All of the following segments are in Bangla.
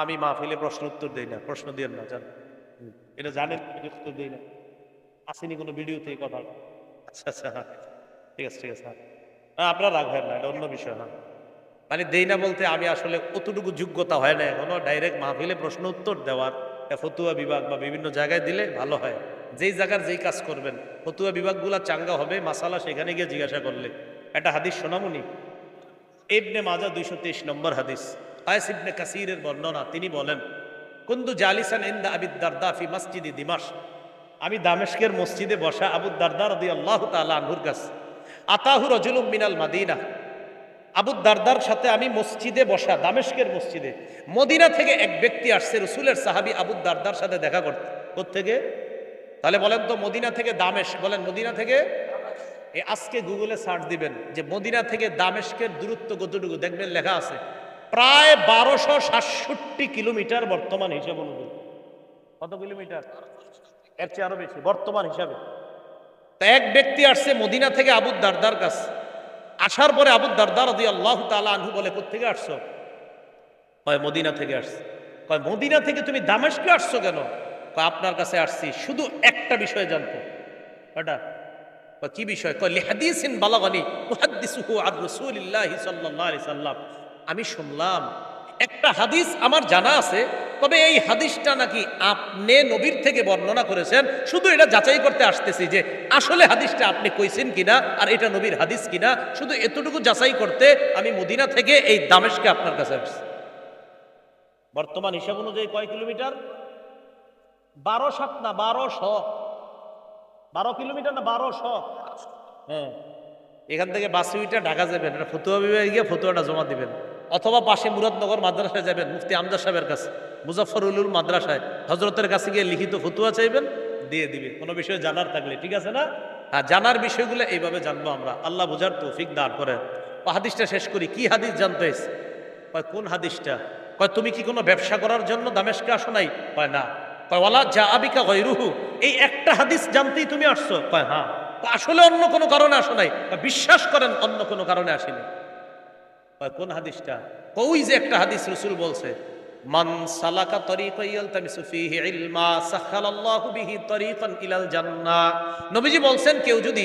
আমি মাহফিলে প্রশ্ন উত্তর দেই না, প্রশ্ন দিয়েন না, জান এটা জানেন, উত্তর দেই না। আসেনি কোনো ভিডিওতে এই কথা? আচ্ছা আচ্ছা, হ্যাঁ ঠিক আছে ঠিক আছে, হ্যাঁ আপনারা রাখবেন না, এটা অন্য বিষয়। হ্যাঁ মানে দেই না বলতে আমি আসলে অতটুকু যোগ্যতা হয় না এখনো ডাইরেক্ট মাহফিলে প্রশ্ন উত্তর দেওয়ার। ফতুয়া বিভাগ বা বিভিন্ন জায়গায় দিলে ভালো হয়, যেই জায়গার যেই কাজ করবেন ফতুয়া বিভাগগুলা চাঙ্গা হবে, মাসালা সেখানে গিয়ে জিজ্ঞাসা করলে। একটা হাদিস শোনামুনি, ইবনে মাজা 223 নম্বর হাদিস, কায়েস ইবনে কাসিরের বর্ণনা। তিনি বলেন, কুনতু জালিসান ইনদা আবি দারদা ফি মসজিদি দিমাশক, আমি দামেশকের মসজিদে বসা আবু দারদা রাদিয়াল্লাহু তাআলা আনহুর কাছে। আতাহু রাজুলুম মিনাল মাদিনা, আবু দারদার সাথে আমি মসজিদে বসা, দামেশকের মসজিদে। মদিনা থেকে এক ব্যক্তি আসছে রসুলের সাহাবী আবু দারদার সাথে দেখা করতে। কোত্থেকে? তাহলে বলেন তো, মদিনা থেকে দামেশক, বলেন মদিনা থেকে। এই আজকে গুগলে সার্চ দিবেন যে মদিনা থেকে দামেশকের দূরত্ব কতটুকু, দেখবেন লেখা আছে প্রায় 1267 কিলোমিটার বর্তমান হিসাব অনুযায়ী। কত কিলোমিটার? এর চেয়ে আরো বেশি বর্তমান হিসাবে। তা এক ব্যক্তি আসছে মদিনা থেকে আবু দারদার কাছে। আসার পরে আবু দারদা রাদিয়াল্লাহু তাআলা আনহু বলে, কোত্থেকে আসছো? কয় মদিনা থেকে আসছে। কয় মদিনা থেকে তুমি দামেশকে আসছো কেন? কয় আপনার কাছে আসছি শুধু একটা বিষয় জানতে। কয়টা? কয় কি বিষয়? কয় লিহাদিসিন বালাগানি মুহাদ্দিসুহু আন রাসূলিল্লাহি সাল্লাল্লাহু আলাইহি সাল্লাম, আমি শুনলাম একটা হাদিস আমার জানা আছে, তবে এই হাদিসটা নাকি আপনি নবীর থেকে বর্ণনা করেছেন, শুধু এটা যাচাই করতে আসতেছি যে আসলে হাদিসটা আপনি কইছেন কিনা আর এটা নবীর হাদিস কিনা, শুধু এতটুকু যাচাই করতে আমি মদিনা থেকে এই দামেশকে আপনার কাছে আসছি। বর্তমান হিসাব অনুযায়ী কয় কিলোমিটার? 12 না 1200, 12 কিলোমিটার না 1200। হ্যাঁ, এখান থেকে বাসে উইটা ঢাকা যাবেন, ফতুয়া বিভাগে গিয়ে ফতুয়াটা জমা দিবেন, অথবা পাশে মুরাদনগর মাদ্রাসায় যাবেন, মুফতি আমজাদ সাহেবের কাছে, মুজাফফরুল মাদ্রাসায় হজরতের কাছে গিয়ে লিখিত ফতুয়া চাইবেন, দিয়ে দিবে কোনো বিষয়ে জানার থাকলে। ঠিক আছে না? আর জানার বিষয়গুলো এইভাবে জানবো আমরা, আল্লাহ বুঝার তৌফিক দান করেন। হাদিসটা শেষ করি। কি হাদিস জানতে হয়েছে? কয় কোন হাদিসটা? কয় তুমি কি কোনো ব্যবসা করার জন্য দামেশকে আসো নাই? কয় না। কয় ওয়ালা যা আবিকা গৈরুহু, এই একটা হাদিস জানতেই তুমি আসছো? কয় হ্যাঁ। আসলে অন্য কোনো কারণে আসো নাই? বিশ্বাস করেন অন্য কোনো কারণে আসেনি। কোন হাদিসটা? ওই যে একটা হাদিস রাসূল বলছে, মান সালাকা তরিকান ইয়ালতামিসু ফীহি ইলমা সাখালাল্লাহু বিহি তরিকান ইলাল জান্নাহ। নবীজি বলছেন, কেউ যদি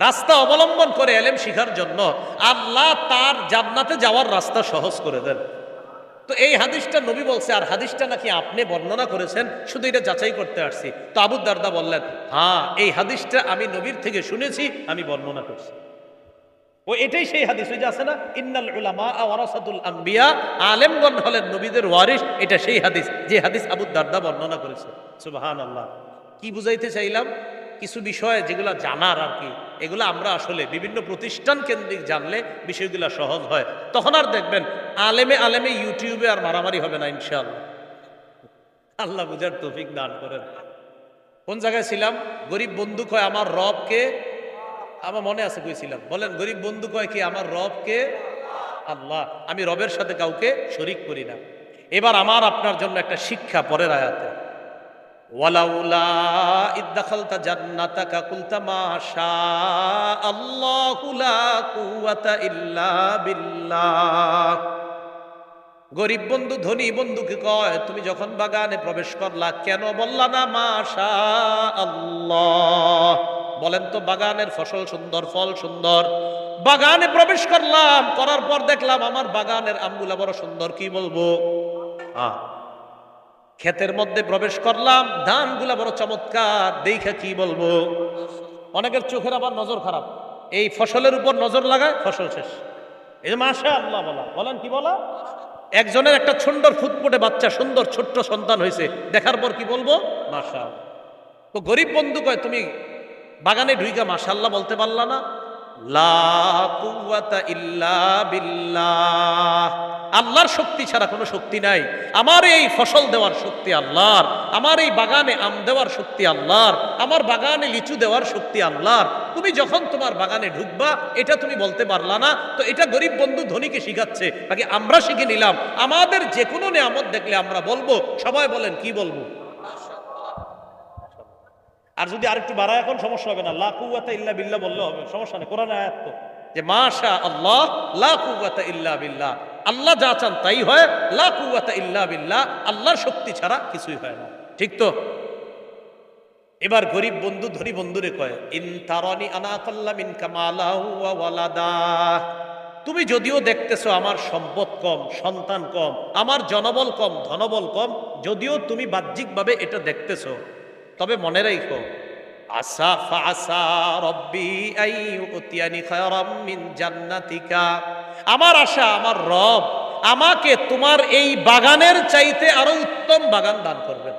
রাস্তা অবলম্বন করে ইলম শিখার জন্য, আল্লাহ তার জান্নাতে যাওয়ার রাস্তা সহজ করে দেন। তো এই হাদিসটা নবী বলছে, আর হাদিসটা নাকি আপনি বর্ণনা করেছেন, শুধু এটা যাচাই করতে আসছি। তো আবু দারদা বললেন, হ্যাঁ এই হাদিসটা আমি নবীর থেকে শুনেছি, আমি বর্ণনা করছি। ও এটাই সেই হাদিস, ওই যে আছে না, ইন্নাল উলামা ওয়ারাসাতুল আম্বিয়া, আলেমগণ হলেন নবীদের ওয়ারিস। এটা সেই হাদিস, যে হাদিস আবু দারদা বর্ণনা করেছে। সুবহানাল্লাহ। কি বুঝাইতে চাইলাম? কিছু বিষয় যেগুলো জানার আর কি, এগুলো আমরা আসলে বিভিন্ন প্রতিষ্ঠান কেন্দ্রিক জানলে বিষয়গুলো সহজ হয়। তখন আর দেখবেন আলেমে আলেমে ইউটিউবে আর মারামারি হবে না ইনশাআল্লাহ। আল্লাহ বুঝার তৌফিক দান করেন। কোন জায়গায় ছিলাম? গরিব বন্ধু কয় আমার রবকে, আমার মনে আছে কইছিলাম, বলেন গরিব বন্ধু কয় কি? আমার রবকে আল্লাহ। আমি রবের সাথে কাউকে শরীক করি না। এবার আমার আপনার জন্য একটা শিক্ষা পরের আয়াতে, ওয়ালাউলা ইদ্দাখালতা জান্নাতাকা কুলতা মা শা আল্লাহু লা কুওয়াতা ইল্লা বিল্লাহ। গরিব বন্ধু ধনী বন্ধুকে কয়, তুমি যখন বাগানে প্রবেশ করলা কেন বললা না মা শা আল্লাহ? বলেন তো, বাগানের ফসল সুন্দর, ফল সুন্দর, বাগানে প্রবেশ করলাম, করার পর দেখলাম আমার বাগানের আমগুলা বড় সুন্দর, কি বলবো? ক্ষেতের মধ্যে প্রবেশ করলাম, ধানগুলা বড় চমৎকার, দেখা কি বলবো? অনেকের চোখের আবার নজর খারাপ, এই ফসলের উপর নজর লাগায়, ফসল শেষ। এই যে মাশা আল্লাহ বলা, বলেন কি বলা? একজনের একটা সুন্দর ফুটফুটে বাচ্চা, সুন্দর ছোট্ট সন্তান হয়েছে, দেখার পর কি বলবো? মাশা। তো গরিব বন্ধু কয়, তুমি বাগানে ঢুইকা মাশাআল্লাহ বলতে পারলা না? লা কুওয়াতা ইল্লা বিল্লাহ। আল্লাহর শক্তি ছাড়া কোনো শক্তি নাই। আমার এই ফসল দেওয়ার শক্তি আল্লাহর, আমার এই বাগানে আম দেওয়ার শক্তি আল্লাহর, আমার বাগানে লিচু দেওয়ার শক্তি আল্লাহর। তুমি যখন তোমার বাগানে ঢুকবা এটা তুমি বলতে পারলা না, তো এটা গরিব বন্ধু ধনীকে শিখাচ্ছে, বাকি আমরা শিখে নিলাম। আমাদের যে কোনো নিয়ামত দেখলে আমরা বলবো, সবাই বলেন কি বলবো? আর যদি আরেকটু বাড়ায় এখন সমস্যা হবে না, লা কুওয়াতা ইল্লা বিল্লাহ বললে হবে, সমস্যা নেই। কোরআন আয়াত তো যে মাশা আল্লাহ লা কুওয়াতা ইল্লা বিল্লাহ, আল্লাহ যা চান তাই হয়, লা কুওয়াতা ইল্লা বিল্লাহ, আল্লাহর শক্তি ছাড়া কিছুই হয় না। ঠিক তো? এবার গরিব বন্ধু ধনী বন্ধুরে কয়, ইন তারানি আনা আকাল্লা মিনকা মালাহু ওয়া ওয়ালাদা, তুমি যদিও দেখতেছো আমার সম্পদ কম, সন্তান কম, আমার জনবল কম, ধনবল কম, যদিও তুমি বাহ্যিকভাবে এটা দেখতেছো, তবে মনে রাখো, আসা ফাসা রব্বি আইয়ুতিয়ানি খায়রাম মিন জান্নাতিকা, আমার আশা আমার রব আমাকে তোমার এই বাগানের চাইতে আরো উত্তম বাগান দান করবেন।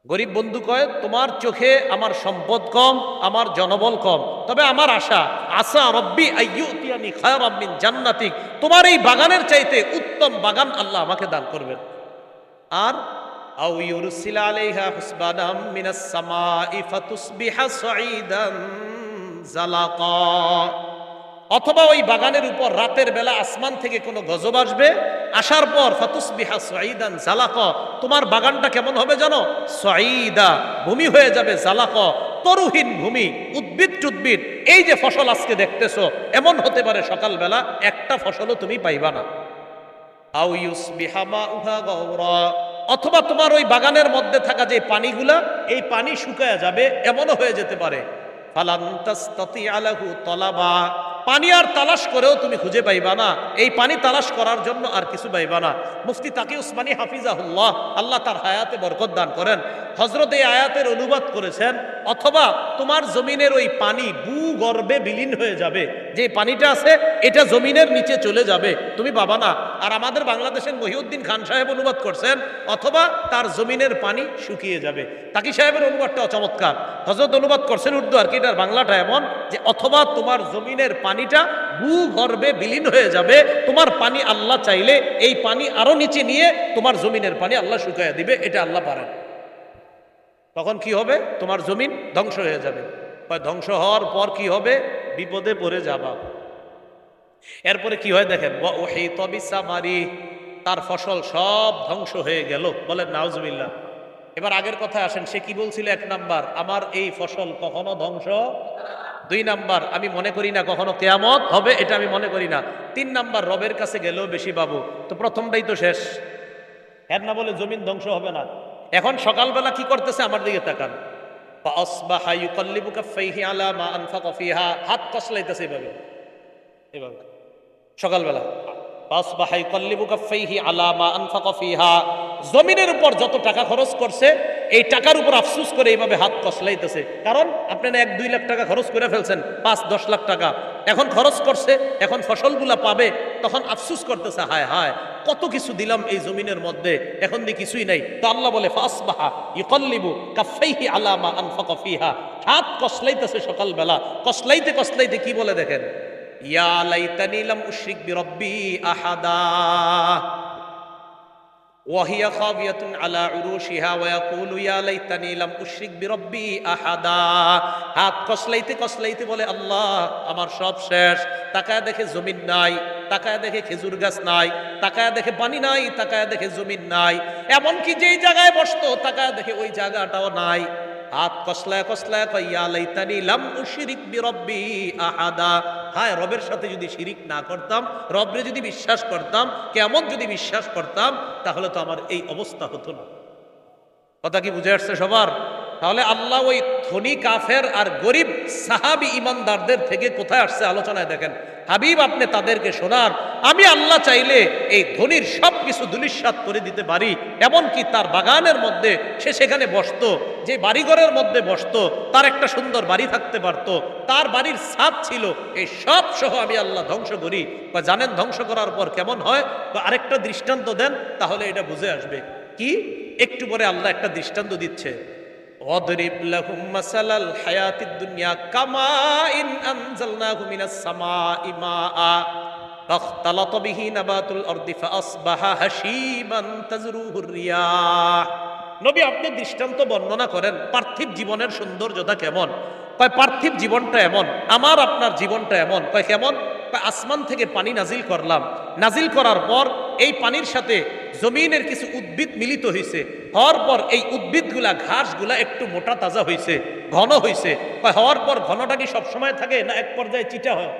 গরিব বন্ধু কয়, তোমার চোখে আমার সম্পদ কম, আমার জনবল কম, তবে আমার আশা, আসা রব্বি আইয়ুতিয়ানি খায়রাম মিন জান্নাতিক, তোমার এই বাগানের চাইতে উত্তম বাগান আল্লাহ আমাকে দান করবেন। আর আও ইউরসিল আলাইহা হুসবানাম মিনাস সামাই ফাতুসবিহা সাঈদান জালাকা, অথবা ওই বাগানের উপর রাতের বেলা আসমান থেকে কোনো গজব আসবে, আসার পর ফাতুসবিহা সাঈদান জালাকা, তোমার বাগানটা কেমন হবে জানো? সাঈদা, ভূমি হয়ে যাবে, জালাকা, তরুহীন ভূমি, উদ্ভিদ টুদ্ভিদ, এই যে ফসল আজকে দেখতেছো, এমন হতে পারে সকালবেলা একটা ফসলও তুমি পাইবা না। আও ইউসবিহা মাউহা গাওরা, অথবা তোমার ওই বাগানের মধ্যে থাকা যে পানিগুলা, এই পানি শুকায়া যাবে, এমনও হয়ে যেতে পারে। ফালান তাসতাতিআ লাহু তালাবা, পানি আর তালাশ করেও তুমি খুঁজে পাইবা না, এই পানি তালাশ করার জন্য আর কিছু পাইবা না। মুফতি তাকি উসমানী হাফিজাহুল্লাহ, আল্লাহ তার হায়াতে বরকত দান করেন, হযরত এই আয়াতের অনুবাদ করেছেন, অথবা তোমার জমিনের ওই পানি ভূগর্ভে বিলীন হয়ে যাবে, যে পানিটা আছে এটা জমিনের নিচে চলে যাবে, তুমি পাবা না। আর আমাদের বাংলাদেশের মহিউদ্দিন খান সাহেব অনুবাদ করছেন, অথবা তার জমিনের পানি শুকিয়ে যাবে। তাকি সাহেবের অনুবাদটা চমৎকার, হযরত অনুবাদ করছেন উর্দু, আর কি এটার বাংলাটা এমন যে, অথবা তোমার জমিনের পানিটা ভূগর্ভে বিলীন হয়ে যাবে, তোমার পানি আল্লাহ চাইলে এই পানি আরো নিচে নিয়ে তোমার জমিনের পানি আল্লাহ শুকাইয়া দিবে, এটা আল্লাহ পারেন। তখন কি হবে? তোমার জমিন ধ্বংস হয়ে যাবে। ধ্বংস হওয়ার পর কি হবে? বিপদে পড়ে যাবা। এরপরে কি হয় দেখেন, ওয়াহিতা বিসামারি, তার ফসল সব ধ্বংস হয়ে গেল, বলেন নাউজুবিল্লাহ। এবার আগের কথায় আসেন, সে কি বলছিল? এক নাম্বার, আমার এই ফসল কখনো ধ্বংস, দুই নাম্বার, আমি মনে করি না কখনো কিয়ামত হবে, এটা আমি মনে করি না, তিন নাম্বার, রবের কাছে গেলেও বেশি পাবো। তো প্রথমটাই তো শেষ, এর না বলে জমিন ধ্বংস হবে না। এখন সকালবেলা কি করতেছে? আমার দিকে তাকান, ফাসবাহা ইউকাল্লিবু কাফাইহি আলা মা আনফাকা ফিহা, হাত কসলাইতেছে এভাবে এভাবে সকালবেলা, ফাসবাহা ইউকাল্লিবু কাফাইহি আলা মা আনফাকা ফিহা, জমিনের উপর যত টাকা খরচ করছে এই টাকার উপর আফসোস করে এইভাবে হাত কসলাইতেছে। কারণ আপনি না 1-2 লাখ টাকা খরচ করে ফেলছেন, 5-10 লাখ টাকা এখন খরচ করছে, এখন ফসলগুলা পাবে, তখন আফসোস করতেছে, হায় হায় কত কিছু দিলাম এই জমিনের মধ্যে, এখন দিয়ে কিছুই নাই। তো আল্লাহ বলে, ফাসবাহা ইউকাল্লিবু কাফাইহি আলা মা আনফাকা ফিহা, হাত কসলাইতেছে সকালবেলা, কসলাইতে কসলাইতে কি বলে দেখেন, ইয়া লাইতানি লাম উশরিক বিরব্বি আহাদা ওয়াহিয়া খাবিয়াতুন আলা উরুশিহা ওয়া ইয়াকুলু ইয়া লাইতানি লাম উশরিক বিরব্বি আহাদা। হাত কসলাইতে কসলাইতে বলে, আল্লাহ আমার সব শেষ। তাকায় দেখে জমিন নাই, তাকায় দেখে খেজুর গাছ নাই, তাকায় দেখে পানি নাই, তাকায় দেখে জমিন নাই, এমনকি যেই জায়গায় বসতো তাকায় দেখে ওই জায়গাটাও নাই। হাত কসলায় কসলায় কয়, ইয়া লাইতানি লাম উশরিক বিরব্বি আহাদা, হায় রবের সাথে যদি শিরিক না করতাম, রবরে যদি বিশ্বাস করতাম, কেমন যদি বিশ্বাস করতাম, তাহলে তো আমার এই অবস্থা হতো না। কথা কি বুঝে আসছে সবার? তাহলে আল্লাহ ওই ধনী কাফের আর গরিব সাহাবী ইমানদারদের থেকে কোথায় আসছে আলোচনায় দেখেন, হাবিব আপনি তাদেরকে শোনান, আমি আল্লাহ চাইলে এই ধনীর সব কিছু দুলিশাত করে দিতে পারি, এমনকি তার বাগানের মধ্যে সে সেখানে বসতো, যে বাড়িঘরের মধ্যে বসতো তার একটা সুন্দর বাড়ি থাকতে পারত, তার বাড়ির ছাদ ছিল, এই সব সহ আমি আল্লাহ ধ্বংস করি। বা জানেন ধ্বংস করার পর কেমন হয়? বা আরেকটা দৃষ্টান্ত দেন, তাহলে এটা বুঝে আসবে। কি? একটু পরে আল্লাহ একটা দৃষ্টান্ত দিচ্ছে, ওয়াদরিব লাহুম মাসালাল হায়াতিদ দুনিয়া কামাইন আনজালনাহু মিনাস সামাই মাআ ফাখতালাতা বিহি নাবাতুল আরদি ফাসবাহা হাশীমান তাজরুহুর রিয়াহ। নবী আপনি দৃষ্টান্ত বর্ণনা করেন পার্থিব জীবনের সৌন্দর্যতা কেমন? কয় পার্থিব জীবনটা এমন, আমার আপনার জীবনটা এমন। কয় কেমন? কয় আসমান থেকে পানি নাজিল করলাম, নাজিল করার পর এই পানির সাথে জমিনের কিছু উদ্ভিদ মিলিত হয়েছে, হওয়ার পর এই উদ্ভিদগুলা ঘাসগুলা একটু মোটা তাজা হয়েছে, ঘন হয়েছে। হওয়ার পর ঘনটা কি সবসময় থাকে না এক পর্যায়ে চিটা হয়?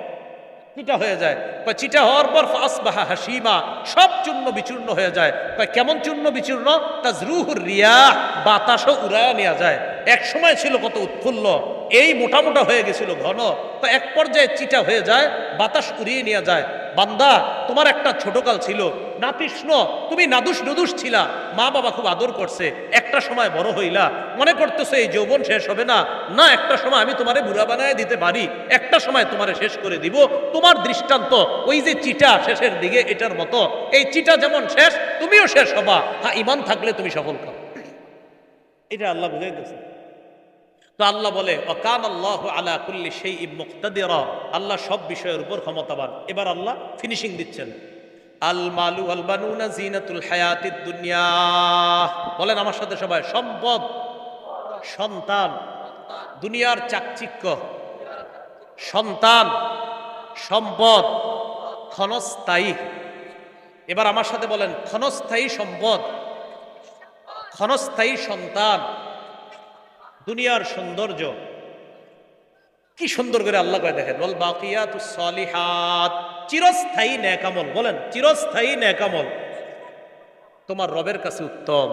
চিটা হয়ে যায়। চিটা হওয়ার পর ফাসবাহা হাসিমা, সব চূর্ণ বিচূর্ণ হয়ে যায়। কেমন চূর্ণ বিচূর্ণ? তাজরুহুর রিয়াহ, বাতাসও উড়ায়া নেওয়া যায়। এক সময় ছিল কত উৎফুল্ল, এই মোটা মোটা হয়ে গেছিল ঘন, তো এক পর্যায়ে চিটা হয়ে যায়, বাতাস উড়িয়ে নেওয়া যায়। বান্দা, তোমার একটা ছোটকাল ছিল, নাতিষ্ণ, তুমি নাদুস নুদুস ছিলা, মা বাবা খুব আদর করছে, একটা সময় বড় হইলা, মনে করতেছো এই যৌবন শেষ হবে না, না একটা সময় আমি তোমারে বুড়া বানায় দিতে পারি, একটা সময় তোমারে শেষ করে দিব। তোমার দৃষ্টান্ত ওই যে চিটা শেষের দিকে, এটার মতো। এই চিটা যেমন শেষ, তুমিও শেষ হবা, হ্যাঁ ঈমান থাকলে তুমি সফল খাও। এটা আল্লাহ বুঝাইতেছে। তো আল্লাহ বলে ওয়াকান আল্লাহু আলা কুল্লি শাইইন মুকতাদিরা, আল্লাহ সব বিষয়ের উপর ক্ষমতাবান। এবার আল্লাহ ফিনিশিং দিচ্ছেন। আল মালু ওয়াল বানুনা জিনাতুল হায়াতিদ দুনিয়া, বলেন আমার সাথে সবাই, সম্পদ, সন্তান দুনিয়ার চাকচিক্য। সন্তান, সম্পদ ক্ষণস্থায়ী। এবার আমার সাথে বলেন, ক্ষণস্থায়ী সম্পদ, ক্ষণস্থায়ী সন্তান, দুনিয়ার সৌন্দর্য। কি সুন্দর করে আল্লাহ কয় দেখেন, ওয়াল বাকিয়াতুস সালিহাত, চিরস্থায়ী নেক আমল। বলেন চিরস্থায়ী নেক আমল তোমার রবের কাছে উত্তম।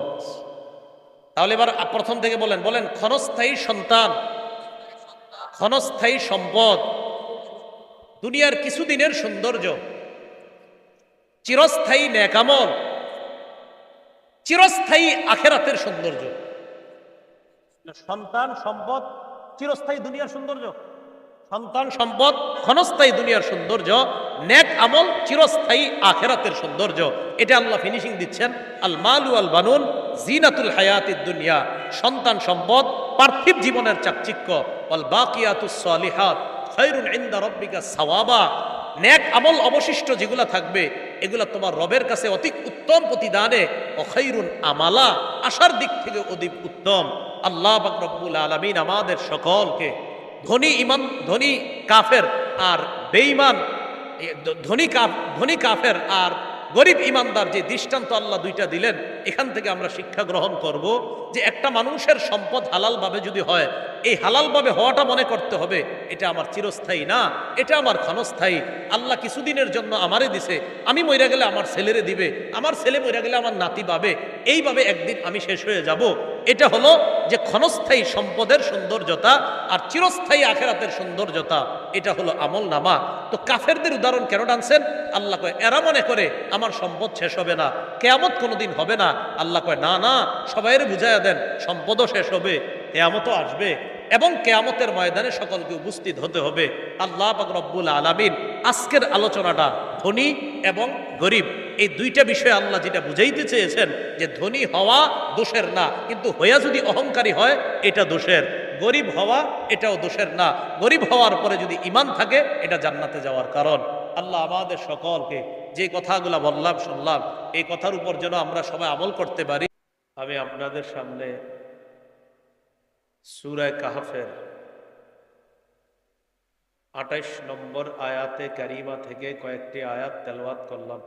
তাহলে এবার প্রথম থেকে বলেন, বলেন ক্ষণস্থায়ী সন্তান, ক্ষণস্থায়ী সম্পদ, দুনিয়ার কিছুদিনের সৌন্দর্য, চিরস্থায়ী নেক আমল, চিরস্থায়ী আখেরাতের সৌন্দর্য। সন্তান, সম্পদ, চিরস্থায়ী দুনিয়ার সৌন্দর্য। সন্তান, সম্পদ, ক্ষণস্থায়ী দুনিয়ার সৌন্দর্য, নেক আমল, চিরস্থায়ী আখেরাতের সৌন্দর্য। এটা আল্লাহ ফিনিশিং দিচ্ছেন। আল মালু আল বানুন জিনাতুল হায়াতিদ দুনিয়া, সন্তান সম্পদ পার্থিব জীবনের চাকচিক্য। ওয়াল বাকিয়াতুস সালিহাত খায়রুন ইনদা রাব্বিকা সাওয়াবা, নেক আমল অবশিষ্ট যেগুলা থাকবে এগুলা তোমার রবের কাছে অতি উত্তম প্রতিদানে। ও খায়রুন আমালা, আশার দিক থেকে অধিক উত্তম। আল্লাহ পাক রব্বুল আলামিন আমাদের সকলকে ধনী কাফের আর বেঈমান, ধনী কাফের আর গরিব ইমানদার যে দৃষ্টান্ত আল্লাহ দুইটা দিলেন, এখান থেকে আমরা শিক্ষা গ্রহণ করব যে একটা মানুষের সম্পদ হালালভাবে যদি হয়, এই হালালভাবে হওয়াটা মনে করতে হবে এটা আমার চিরস্থায়ী না, এটা আমার ক্ষণস্থায়ী। আল্লাহ কিছুদিনের জন্য আমারে দিছে, আমি মইরা গেলে আমার ছেলেরে দিবে, আমার ছেলে মইরা গেলে আমার নাতি পাবে, এইভাবে একদিন আমি শেষ হয়ে যাব। এটা হলো যে ক্ষণস্থায়ী সম্পদের সৌন্দর্যতা, আর চিরস্থায়ী আখেরাতের সৌন্দর্যতা, এটা হলো আমল নামা। তো কাফেরদের উদাহরণ কেন টানছেন? আল্লাহ কয় এরা মনে করে আমার সম্পদ শেষ হবে না, কেয়ামত কোনোদিন হবে না। আল্লাহ কয় না না, সবাইয়ের বুঝাইয়া দেন সম্পদও শেষ হবে, কেয়ামতও আসবে, এবং কেয়ামতের ময়দানে সকলকে উপস্থিত হতে হবে। আল্লাহ পাক রব্বুল আলামিন আজকের আলোচনাটা ধনী এবং গরিব এই দুইটা বিষয়ে আল্লাহ যেটা বুঝাইতে চেয়েছেন, যে ধনী হওয়া দোষের না, কিন্তু হইয়া যদি অহংকারী হয় এটা দোষের। গরিব হওয়া এটাও দোষের না, গরিব হওয়ার পরে যদি ঈমান থাকে এটা জান্নাতে যাওয়ার কারণ। আল্লাহ আমাদের সকলকে যে কথাগুলো বললাম শুনলাম, এই কথার উপর যেন আমরা সবাই আমল করতে পারি। আমি আপনাদের সামনে সূরা কাহফের ২৮ নম্বর আয়াতে কারিমা থেকে কয়েকটি আয়াত তেলাওয়াত করলাম।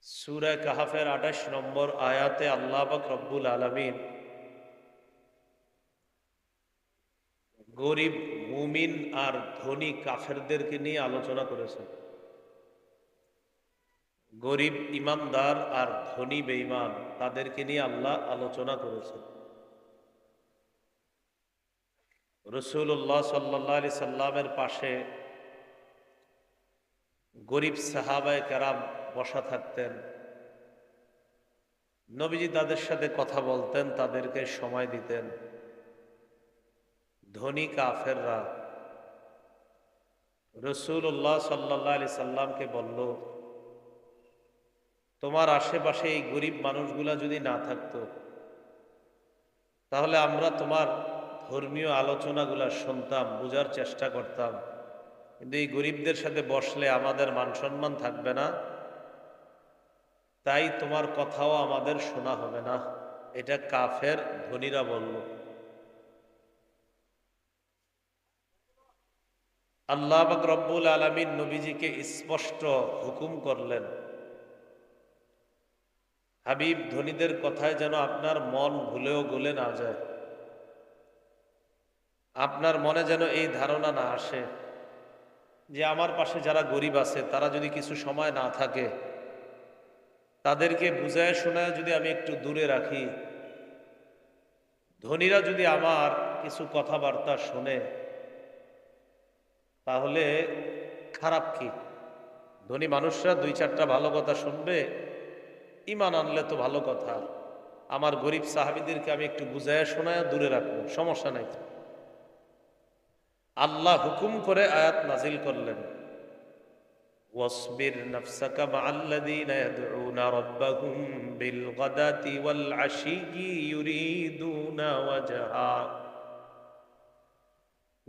সূরা কাহফের ২৮ নম্বর আয়াতে আল্লাহ পাক রব্বুল আলামিন গরিব মুমিন আর ধনী কাফেরদেরকে নিয়ে আলোচনা করেছেন। গরিব ইমানদার আর ধনী বেঈমান তাদেরকে নিয়ে আল্লাহ আলোচনা করেছেন। রাসূলুল্লাহ সাল্লাল্লাহু আলাইহি সাল্লামের পাশে গরিব সাহাবায়ে কেরাম বসা থাকতেন, নবীজি তাদের সাথে কথা বলতেন, তাদেরকে সময় দিতেন। ধনী কাফেররা রাসূলুল্লাহ সাল্লাল্লাহু আলাইহি সাল্লামকে বলল, তোমার আশেপাশে এই গরিব মানুষগুলা যদি না থাকতো তাহলে আমরা তোমার ধর্মীয় আলোচনাগুলা শুনতাম, বুঝার চেষ্টা করতাম, কিন্তু এই গরিবদের সাথে বসলে আমাদের মান সম্মান থাকবে না, তাই তোমার কথাও আমাদের শোনা হবে না। এটা কাফের ধনীরা বলল। আল্লাহ পাক রব্বুল আলামিন নবীজিকে স্পষ্ট হুকুম করলেন, হাবিব ধনীদের কথায় যেন আপনার মন ভুলেও গলে না যায়। আপনার মনে যেন এই ধারণা না আসে যে আমার পাশে যারা গরিব আছে তারা যদি কিছু সময় না থাকে, তাদেরকে বুঝায় শোনায় যদি আমি একটু দূরে রাখি, ধনীরা যদি আমার কিছু কথাবার্তা শোনে, তাহলে খারাপ কি? ধনী মানুষরা দুই চারটা ভালো কথা শুনবে, ঈমান আনলে তো ভালো কথা। আমার গরিব সাহাবীদেরকে আমি একটু বুঝায় শোনায় দূরে রাখবো, সমস্যা নাই। আল্লাহ হুকুম করে আয়াত নাজিল করলেন, ওয়াসবির নাফসাকা মাআল্লাযীনা ইয়াদউনা রাব্বাহুম বিল গাদাতি ওয়াল আশিয়্যি ইউরিদুনা ওয়াজহা।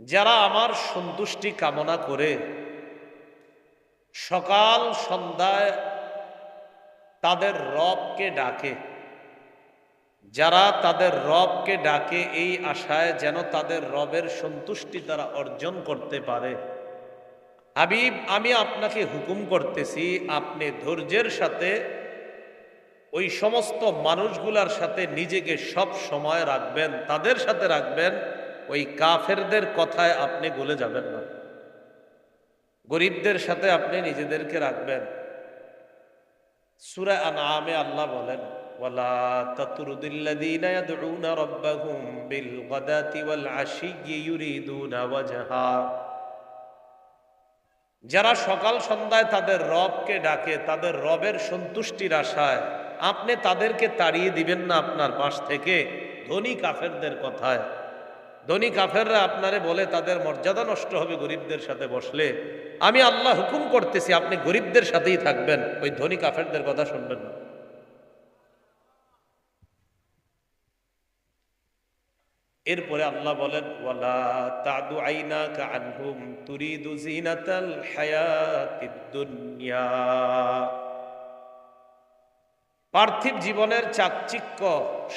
যারা আমার সন্তুষ্টি কামনা করে সকাল সন্ধ্যায় তাদের রবকে ডাকে, যারা তাদের রবকে ডাকে এই আশায় যেন তাদের রবের সন্তুষ্টি তারা অর্জন করতে পারে, হাবিব আমি আপনাকে হুকুম করতেছি আপনি ধৈর্যের সাথে ওই সমস্ত মানুষগুলার সাথে নিজেকে সব সময় রাখবেন, তাদের সাথে রাখবেন, ওই কাফেরদের কথায় আপনি গলে যাবেন না। গরিবদের সাথে আপনি নিজেদেরকে রাখবেন। সূরা আনআমে আল্লাহ বলেন, ওয়ালা তাতরুদিল্লাযীনা ইয়াদউনা রাব্বাহুম বিল গাদাতি ওয়াল আশিয়্যি ইউরিদুনা ওয়াজহা। যারা সকাল সন্ধ্যায় তাদের রবকে ডাকে, তাদের রবের সন্তুষ্টির আশায়, আপনি তাদেরকে তাড়িয়ে দিবেন না আপনার পাশ থেকে ধনী কাফেরদের কথায়। ধনী কাফেররা আপনারে বলে তাদের মর্যাদা নষ্ট হবে গরিবদের সাথে বসলে, আমি আল্লাহ হুকুম করতেছি আপনি গরিবদের সাথেই থাকবেন, ওই ধনী কাফেরদের কথা শুনবেন না। এরপরে আল্লাহ বলেন, ওয়ালা তাদু আইনাকা আনহুম তুরিদু জিনাতাল হায়াতিদ দুনিয়া। পার্থিব জীবনের চাকচিক্য,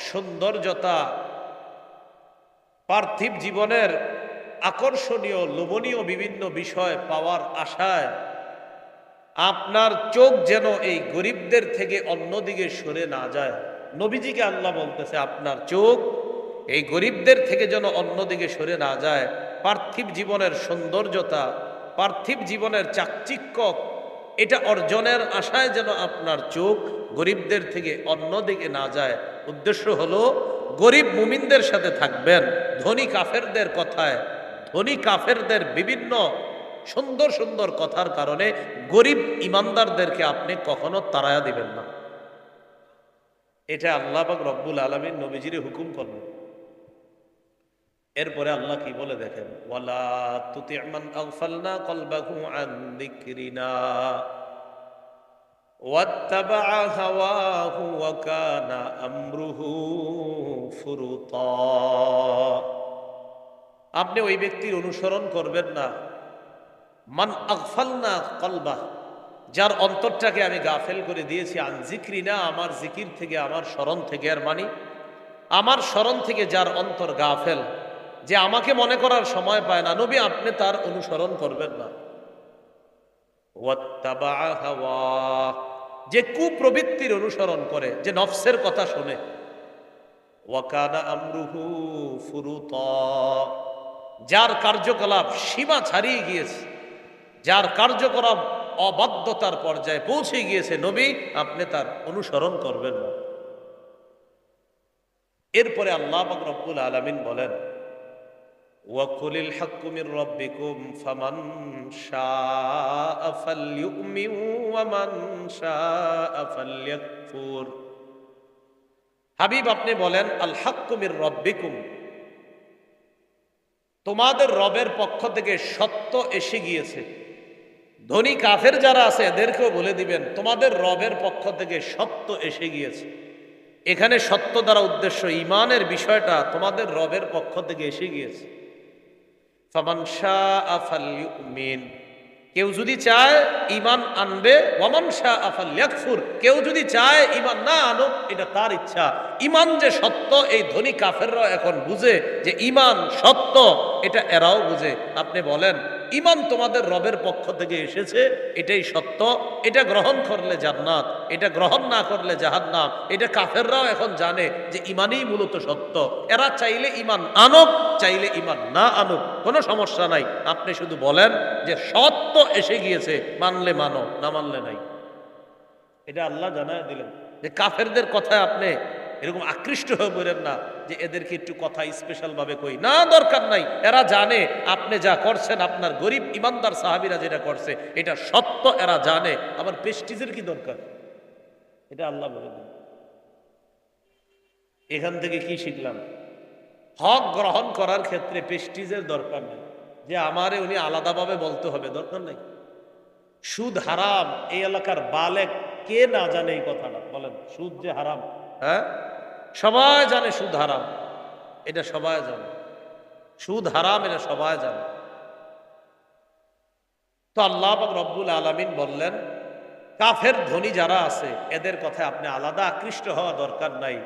সৌন্দর্যতা, পার্থিব জীবনের আকর্ষণীয় লোভনীয় বিভিন্ন বিষয় পাওয়ার আশায় আপনার চোখ যেন এই গরিবদের থেকে অন্যদিকে সরে না যায়। নবীজিকে আল্লাহ বলতেছে আপনার চোখ এই গরিবদের থেকে যেন অন্যদিকে সরে না যায়। পার্থিব জীবনের সৌন্দর্যতা, পার্থিব জীবনের চাকচিক্য, এটা অর্জনের আশায় যেন আপনার চোখ গরিবদের থেকে অন্যদিকে না যায়। উদ্দেশ্য হলো গরিব মুমিনদের সাথে থাকবেন, ধনী কাফেরদের কথায়, ধনী কাফেরদের বিভিন্ন সুন্দর সুন্দর কথার কারণে গরিব ইমানদারদেরকে আপনি কখনো তাড়ায়া দিবেন না। এটা আল্লাহ পাক রব্বুল আলামিন নবীজির হুকুম করলেন। এরপরে আল্লাহ কি বলে দেখেন, ওয়ালা তুতি' মান আগফালনা কলবাহু আন যিকরিনা ওয়াত্তাবা'a হাওয়াহু ওয়া কানা আমরুহু ফুরুতা। আপনি ওই ব্যক্তির অনুসরণ করবেন না, মান আগফালনা কলবাহ, যার অন্তরটাকে আমি গাফেল করে দিয়েছি, আন যিকরিনা, আমার জিকির থেকে, আমার স্মরণ থেকে। আর মানে আমার স্মরণ থেকে যার অন্তর গাফেল, যে আমাকে মনে করার সময় পায় না, নবী আপনি তার অনুসরণ করবেন না। ওয়াত্তাবা'a হাওয়া, যে কুপ্রবৃত্তির অনুসরণ করে, যে নফসের কথা শুনে। ওয়া কানা আমরুহু ফুরুতা, যার কার্যকলাপ সীমা ছাড়িয়ে গিয়েছে, যার কার্যকলাপ অবাধ্যতার পর্যায়ে পৌঁছে গিয়েছে, নবী আপনি তার অনুসরণ করবেন না। এরপরে আল্লাহ পাক রব্বুল আলামিন বলেন, ওয়াকুলিল হাক্কু মির রাব্বিকুম ফামান শাআ ফালইউমিন ওয়া মান শাআ ফালইয়াকফুর। হাবিব আপনি বলেন, আল হাক্কু মির রাব্বিকুম, তোমাদের রবের পক্ষ থেকে সত্য এসে গিয়েছে। ধনী কাফের যারা আছে এদেরকেও বলে দিবেন তোমাদের রবের পক্ষ থেকে সত্য এসে গিয়েছে। এখানে সত্য দ্বারা উদ্দেশ্য ঈমানের বিষয়টা, তোমাদের রবের পক্ষ থেকে এসে গিয়েছে। ফামান শাআ ফালইউমিন, কেউ যদি চায় ঈমান আনবে, ওয়ামান শাআ ফালইয়াকফুর, কেউ যদি চায় ঈমান না আনুক, এটা তার ইচ্ছা। ঈমান যে সত্য এই ধনী কাফেররা এখন বুঝে, যে ঈমান সত্য এটা এরাও বুঝে। আপনি বলেন ঈমান তোমাদের রবের পক্ষ থেকে এসেছে, এটাই সত্য, এটা গ্রহণ করলে জান্নাত, এটা গ্রহণ না করলে জাহান্নাম। এটা কাফেররাও এখন জানে যে ঈমানই মূলত সত্য। এরা চাইলে ঈমান আনুক, চাইলে ঈমান না আনুক, কোনো সমস্যা নাই। আপনি শুধু বলেন যে সত্য এসে গিয়েছে, মানলে মানো, না মানলে নাই। এটা আল্লাহ জানায় দিলেন যে কাফেরদের কথায় আপনি এরকম আকৃষ্ট হয়ে পড়েন না যে এদেরকে একটু কথা স্পেশাল ভাবে কই, না, দরকার নাই। এরা জানে আপনি যা করছেন, আপনার গরিব ইমানদার সাহাবীরা যেটা করছে এটা সত্য, এরা জানে। আবার প্রেস্টিজের কি দরকার? এটা আল্লাহ বলে দিন। এখান থেকে কি শিখলাম? হক গ্রহণ করার ক্ষেত্রে প্রেস্টিজের দরকার নেই, যে আমারে উনি আলাদাভাবে বলতে হবে, দরকার নেই। সুদ হারাম এই এলাকার বালেক কে না জানে এই কথাটা? বলেন, সুদ যে হারাম, হ্যাঁ, সবাই জানে সুদ হারাম, এটা সবাই জানে। সুদ হারাম এটা সবাই জানে। তো আল্লাহ পাক রব্বুল আলামিন বললেন, কাফের ধনী যারা আছে এদের কথায় আপনি আলাদা আকৃষ্ট হওয়া দরকার নাই।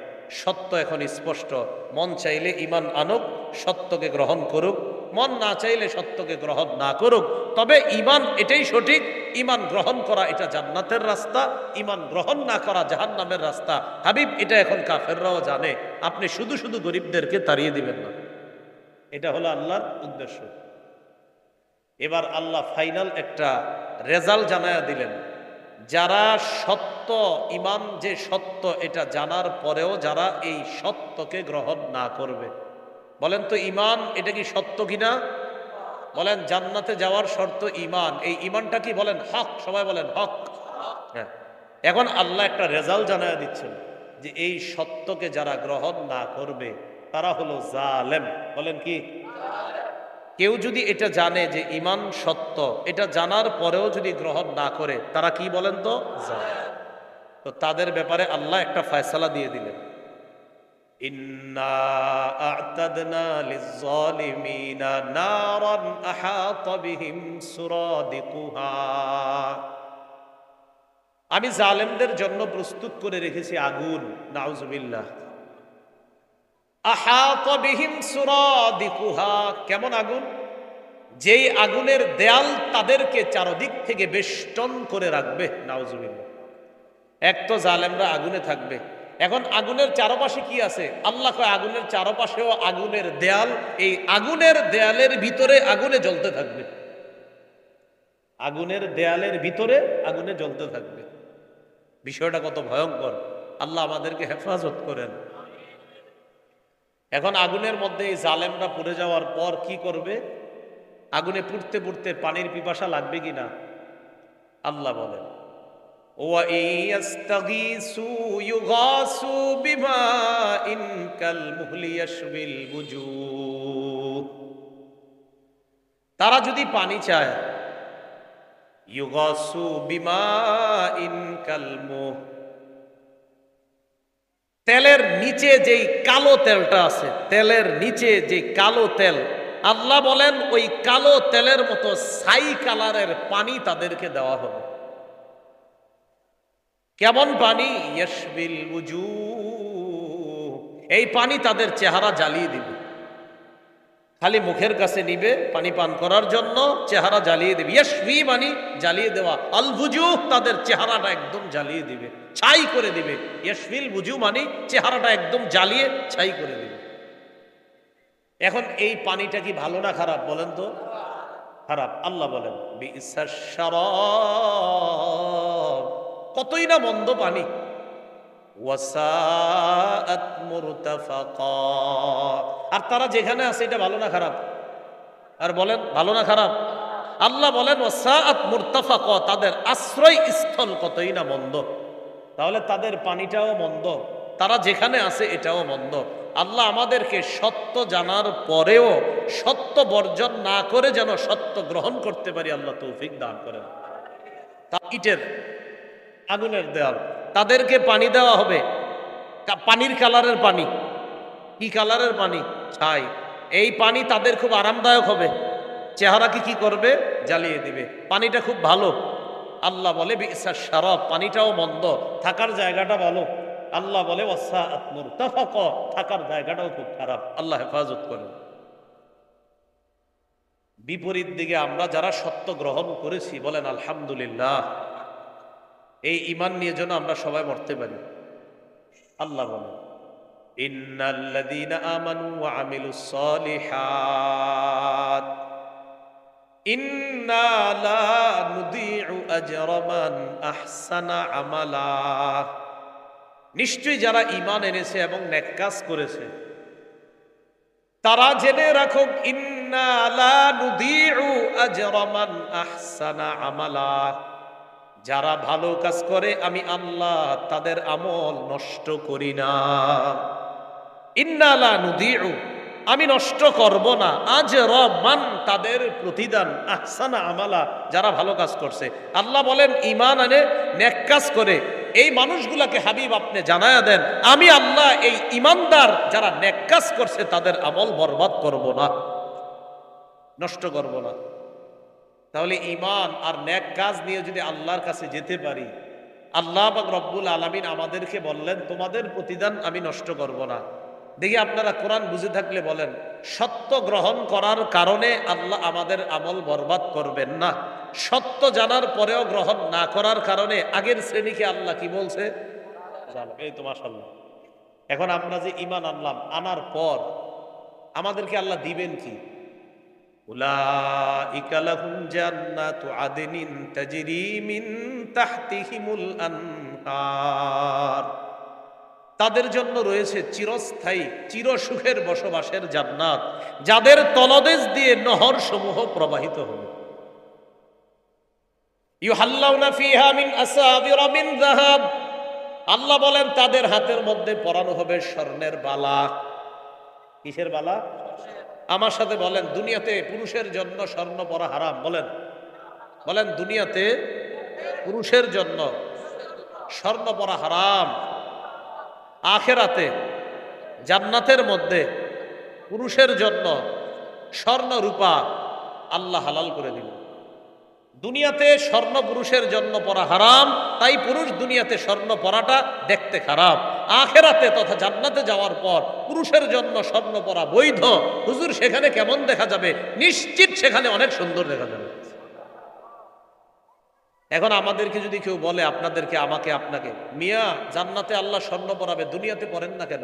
সত্য এখন স্পষ্ট। মন চাইলে ঈমান আনুক, সত্যকে গ্রহণ করুক, মন না চাইলে সত্যকে গ্রহণ না করুক। তবে ঈমান এটাই সঠিক, ঈমান গ্রহণ করা এটা জান্নাতের রাস্তা, ঈমান গ্রহণ না করা জাহান্নামের রাস্তা। হাবিব এটা এখন কাফেররাও জানে। আপনি শুধু শুধু গরিবদেরকে তাড়িয়ে দিবেন না, এটা হলো আল্লাহর উদ্দেশ্য। এবার আল্লাহ ফাইনাল একটা রেজাল্ট জানায়া দিলেন। যারা সত্য, ঈমান যে সত্য এটা জানার পরেও যারা এই সত্যকে গ্রহণ না করবে, বলেন তো ঈমান এটা কি সত্য কিনা? বলেন, জান্নাতে যাওয়ার শর্ত ঈমান, এই ঈমানটা কি? বলেন হক, সবাই বলেন হক। হ্যাঁ, এখন আল্লাহ একটা রেজাল্ট জানায়া দিচ্ছেন যে এই সত্যকে যারা গ্রহণ না করবে তারা হলো জালেম। বলেন কি? কেউ যদি এটা জানে যে ঈমান সত্য, এটা জানার পরেও যদি গ্রহণ না করে, তারা কি বলেন তো? জালেম। তো তাদের ব্যাপারে আল্লাহ একটা ফয়সালা দিয়ে দিলেন, ইন্না আ'তাদনা লিজ-যালিমিনা নারান আহাতা বিহিম সুরাদিকুহা। আমি জালেমদের জন্য প্রস্তুত করে রেখেছি আগুন, নাউজুবিল্লাহ। আহাতা বিহিম সুরাদিকুহা, কেমন আগুন? যেই আগুনের দেয়াল তাদেরকে চারদিক থেকে বেষ্টন করে রাখবে, নাউজুবিল্লাহ। এক তো জালেমরা আগুনে থাকবে, এখন আগুনের চারপাশে কি আছে? আল্লাহ কয় আগুনের চারপাশেও আগুনের দেয়াল, এই আগুনের দেয়ালের ভিতরে আগুনে জ্বলতে থাকবে, আগুনের দেয়ালের ভিতরে আগুনে জ্বলতে থাকবে। বিষয়টা কত ভয়ঙ্কর! আল্লাহ আমাদেরকে হেফাজত করেন। এখন আগুনের মধ্যে এই জালেমরা পুড়ে যাওয়ার পর কি করবে? আগুনে পুড়তে পুড়তে পানির পিপাসা লাগবে কিনা? আল্লাহ বলেন, তারা যদি পানি চায়, ইউগাসু বিমাইন কালমুহ, তেলের নিচে যেই কালো তেলটা আছে, তেলের নিচে যে কালো তেল, আল্লাহ বলেন ওই কালো তেলের মতো ছাই কালারের পানি তাদেরকে দেওয়া হবে। কেমন পানি? ইয়াশবিল উজুহ, এই পানি তাদের চেহারা জ্বালিয়ে দিবে। খালি মুখের কাছে নিবে পানি পান করার জন্য, চেহারা জ্বালিয়ে দিবে। ইয়াশবি মানে জ্বালিয়ে দেওয়া, আল বুজুহ তাদের চেহারাটা একদম জ্বালিয়ে দিবে, ছাই করে দিবে। ইয়াশবিল বুজুহ মানে চেহারাটা একদম জ্বালিয়ে ছাই করে দিবে। এখন এই পানিটা কি ভালো না খারাপ? বলেন তো। খারাপ। আল্লাহ বলেন বিইসাশ শারাব, কতই না মন্দ পানি। ওয়াসাআত মুরতাফাকা, আর তারা যেখানে আছে এটা ভালো না খারাপ? আর বলেন ভালো না খারাপ? আল্লাহ বলেন ওয়াসাআত মুরতাফাকা, তাদের আশ্রয় স্থল কতই না মন্দ। তাহলে তাদের পানিটাও মন্দ, তারা যেখানে আছে এটাও মন্দ। আল্লাহ আমাদেরকে সত্য জানার পরেও সত্য বর্জন না করে যেন সত্য গ্রহণ করতে পারি, আল্লাহ তৌফিক দান করেন। তা ইটের আগুনের দেয়াল, তাদেরকে পানি দেওয়া হবে, পানির কালারের পানি। কি কালারের পানি? ছাই। এই পানি তাদের খুব আরামদায়ক হবে, চেহারাকে কি করবে? জ্বালিয়ে দিবে। পানিটা খুব ভালো। আল্লাহ বলে বিইসাশ শারাব, পানিটাও মন্দ, থাকার জায়গাটা ভালো। আল্লাহ বলে ওয়াসাআত মুরতাফাকা, থাকার জায়গাটাও খুব খারাপ। আল্লাহ হেফাজত করেন। বিপরীত দিকে আমরা যারা সত্য গ্রহণ করেছি বলেন আলহামদুলিল্লাহ। এই ঈমান নিয়ে যেন আমরা সবাই মরতে পারি। আল্লাহ বলেন ইন্নাল্লাযীনা আমানু ওয়া আমিলুস সালিহাত ইন্না লা নুযীউ আজরা মান আহসানা আমালা। নিশ্চয়ই যারা ঈমান এনেছে এবং নেক কাজ করেছে তারা জেনে রাখুক ইন্না লা নুযীউ আজরা মান আহসানা আমালা। যারা ভালো কাজ করে আমি আল্লাহ তাদের আমল নষ্ট করি না। ইন্না লা নুযীউ, আমি নষ্ট করব না, আজরা মান, তাদের প্রতিদান, আহসানা আমালা, যারা ভালো কাজ করছে। আল্লাহ বলেন ঈমান আনে নেক কাজ করে এই মানুষগুলাকে হাবিব আপনি জানায়া দেন আমি আল্লাহ এই ঈমানদার যারা নেক কাজ করছে তাদের আমল বরবাদ করব না, নষ্ট করব না। তাহলে ঈমান আর নেক কাজ নিয়ে যদি আল্লাহর কাছে যেতে পারি, আল্লাহ পাক রব্বুল আলামিন আমাদেরকে বললেন তোমাদের প্রতিদান আমি নষ্ট করব না। দেখি আপনারা কোরআন বুঝে থাকলে বলেন সত্য গ্রহণ করার কারণে আল্লাহ আমাদের আমল বরবাদ করবেন না, সত্য জানার পরেও গ্রহণ না করার কারণে আগের শ্রেণীকে আল্লাহ কি বলছে? এই তো মাশাআল্লাহ। এখন আমরা যে ঈমান আনলাম, আনার পর আমাদেরকে আল্লাহ দিবেন কি? উলাইকা লাহুম জান্নাতু আদনিন তাজরি মিন তাহতিহিমুল আনহার। তাদের জন্য রয়েছে চিরস্থায়ী চিরসুখের বসবাসের জান্নাত, যাদের তলদেশ দিয়ে নহর সমূহ প্রবাহিত হবে। ইউহাল্লাউনা ফিহা মিন আসাবিরা মিন যাহাব। আল্লাহ বলেন তাদের হাতের মধ্যে পরানো হবে স্বর্ণের বালা। কিসের বালা? আমার সাথে বলেন দুনিয়াতে পুরুষের জন্য স্বর্ণ পরা হারাম। বলেন বলেন দুনিয়াতে পুরুষের জন্য স্বর্ণ পরা হারাম। আখেরাতে জান্নাতের মধ্যে পুরুষের জন্য স্বর্ণ রূপা আল্লাহ হালাল করে দিল। দুনিয়াতে স্বর্ণ পুরুষের জন্য পরা হারাম, তাই পুরুষ দুনিয়াতে স্বর্ণ পরাটা দেখতে খারাপ। আখেরাতে তথা জান্নাতে যাওয়ার পর পুরুষের জন্য স্বর্ণ পরা বৈধ। হুজুর সেখানে কেমন দেখা যাবে? নিশ্চিত সেখানে অনেক সুন্দর দেখা যাবে। এখন আমাদেরকে যদি কেউ বলে আপনাদেরকে, আমাকে, আপনাকে, মিয়া জান্নাতে আল্লাহ স্বর্ণ পরাবে, দুনিয়াতে পরেন না কেন?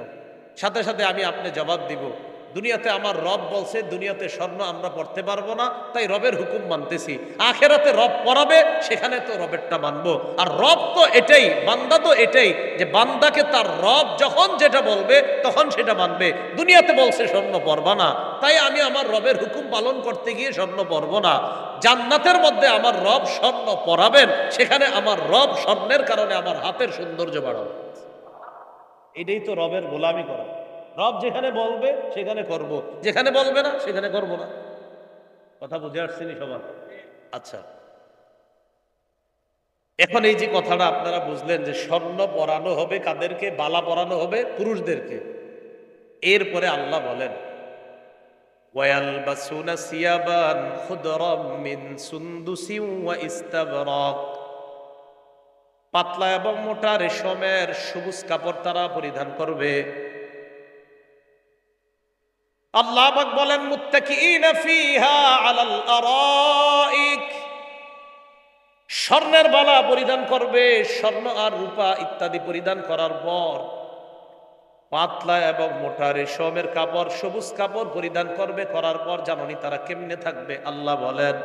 সাথে সাথে আমি আপনি জবাব দিব দুনিয়াতে আমার রব বলছে দুনিয়াতে স্বর্ণ আমরা পড়তে পারবো না, তাই রবের হুকুম মানতেছি। আখেরাতে রব পড়াবে, সেখানে তো রবেরটা মানবো। আর রব তো এটাই, বান্দা তো এটাই যে বান্দাকে তার রব যখন যেটা বলবে তখন সেটা মানবে। দুনিয়াতে বলছে স্বর্ণ পরবা না, তাই আমি আমার রবের হুকুম পালন করতে গিয়ে স্বর্ণ পরবো না। জান্নাতের মধ্যে আমার রব স্বর্ণ পরাবেন, সেখানে আমার রব স্বর্ণের কারণে আমার হাতের সৌন্দর্য বাড়াবে। এটাই তো রবের গোলামি করা। রব যেখানে বলবে সেখানে করব, যেখানে বলবে না সেখানে করব না। কথা বুঝে আসছেনি সবার? আচ্ছা, এখন এই যে কথাটা আপনারা বুঝলেন যে স্বর্ণ পরানো হবে কাদেরকে? বালা পরানো হবে পুরুষদেরকে। এরপরে আল্লাহ বলেন ওয়ায়ালবাসুনা সিয়াবান খুদরাম মিন সুন্দুসিন ওয়া ইস্তাবরাক। পাতলা এবং মোটা রেশমের সবুজ কাপড় তারা পরিধান করবে। আল্লাহ পাক বলেন মুত্তাকিইনা ফিহা আলাল আরাইক। স্বর্ণের বালা পরিধান করবে, স্বর্ণ আর রূপা ইত্যাদি পরিধান করার পর পাতলা এবং মোটা রেশমের কাপড়, সবুজ কাপড় পরিধান করবে। করার পর জাননি তারা কেমনে থাকবে? আল্লাহ বলেন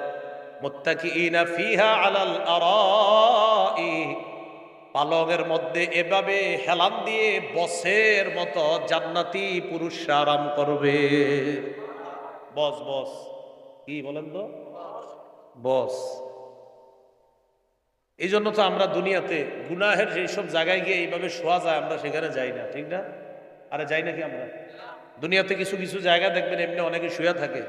মুত্তাকিইনা ফিহা আলাল আরাইক। পালঙের মধ্যে এভাবে হেলান দিয়ে বসের মতো জান্নাতি পুরুষরা আরাম করবে। বস বস কি বলেন তো? বস। এই জন্য তো আমরা দুনিয়াতে গুনাহের যেসব জায়গায় গিয়ে এইভাবে শোয়া যায় আমরা সেখানে যাই না, ঠিক না? আরে যাই নাকি আমরা? দুনিয়াতে কিছু কিছু জায়গা দেখবেন এমনি অনেকে শুয়ে থাকে,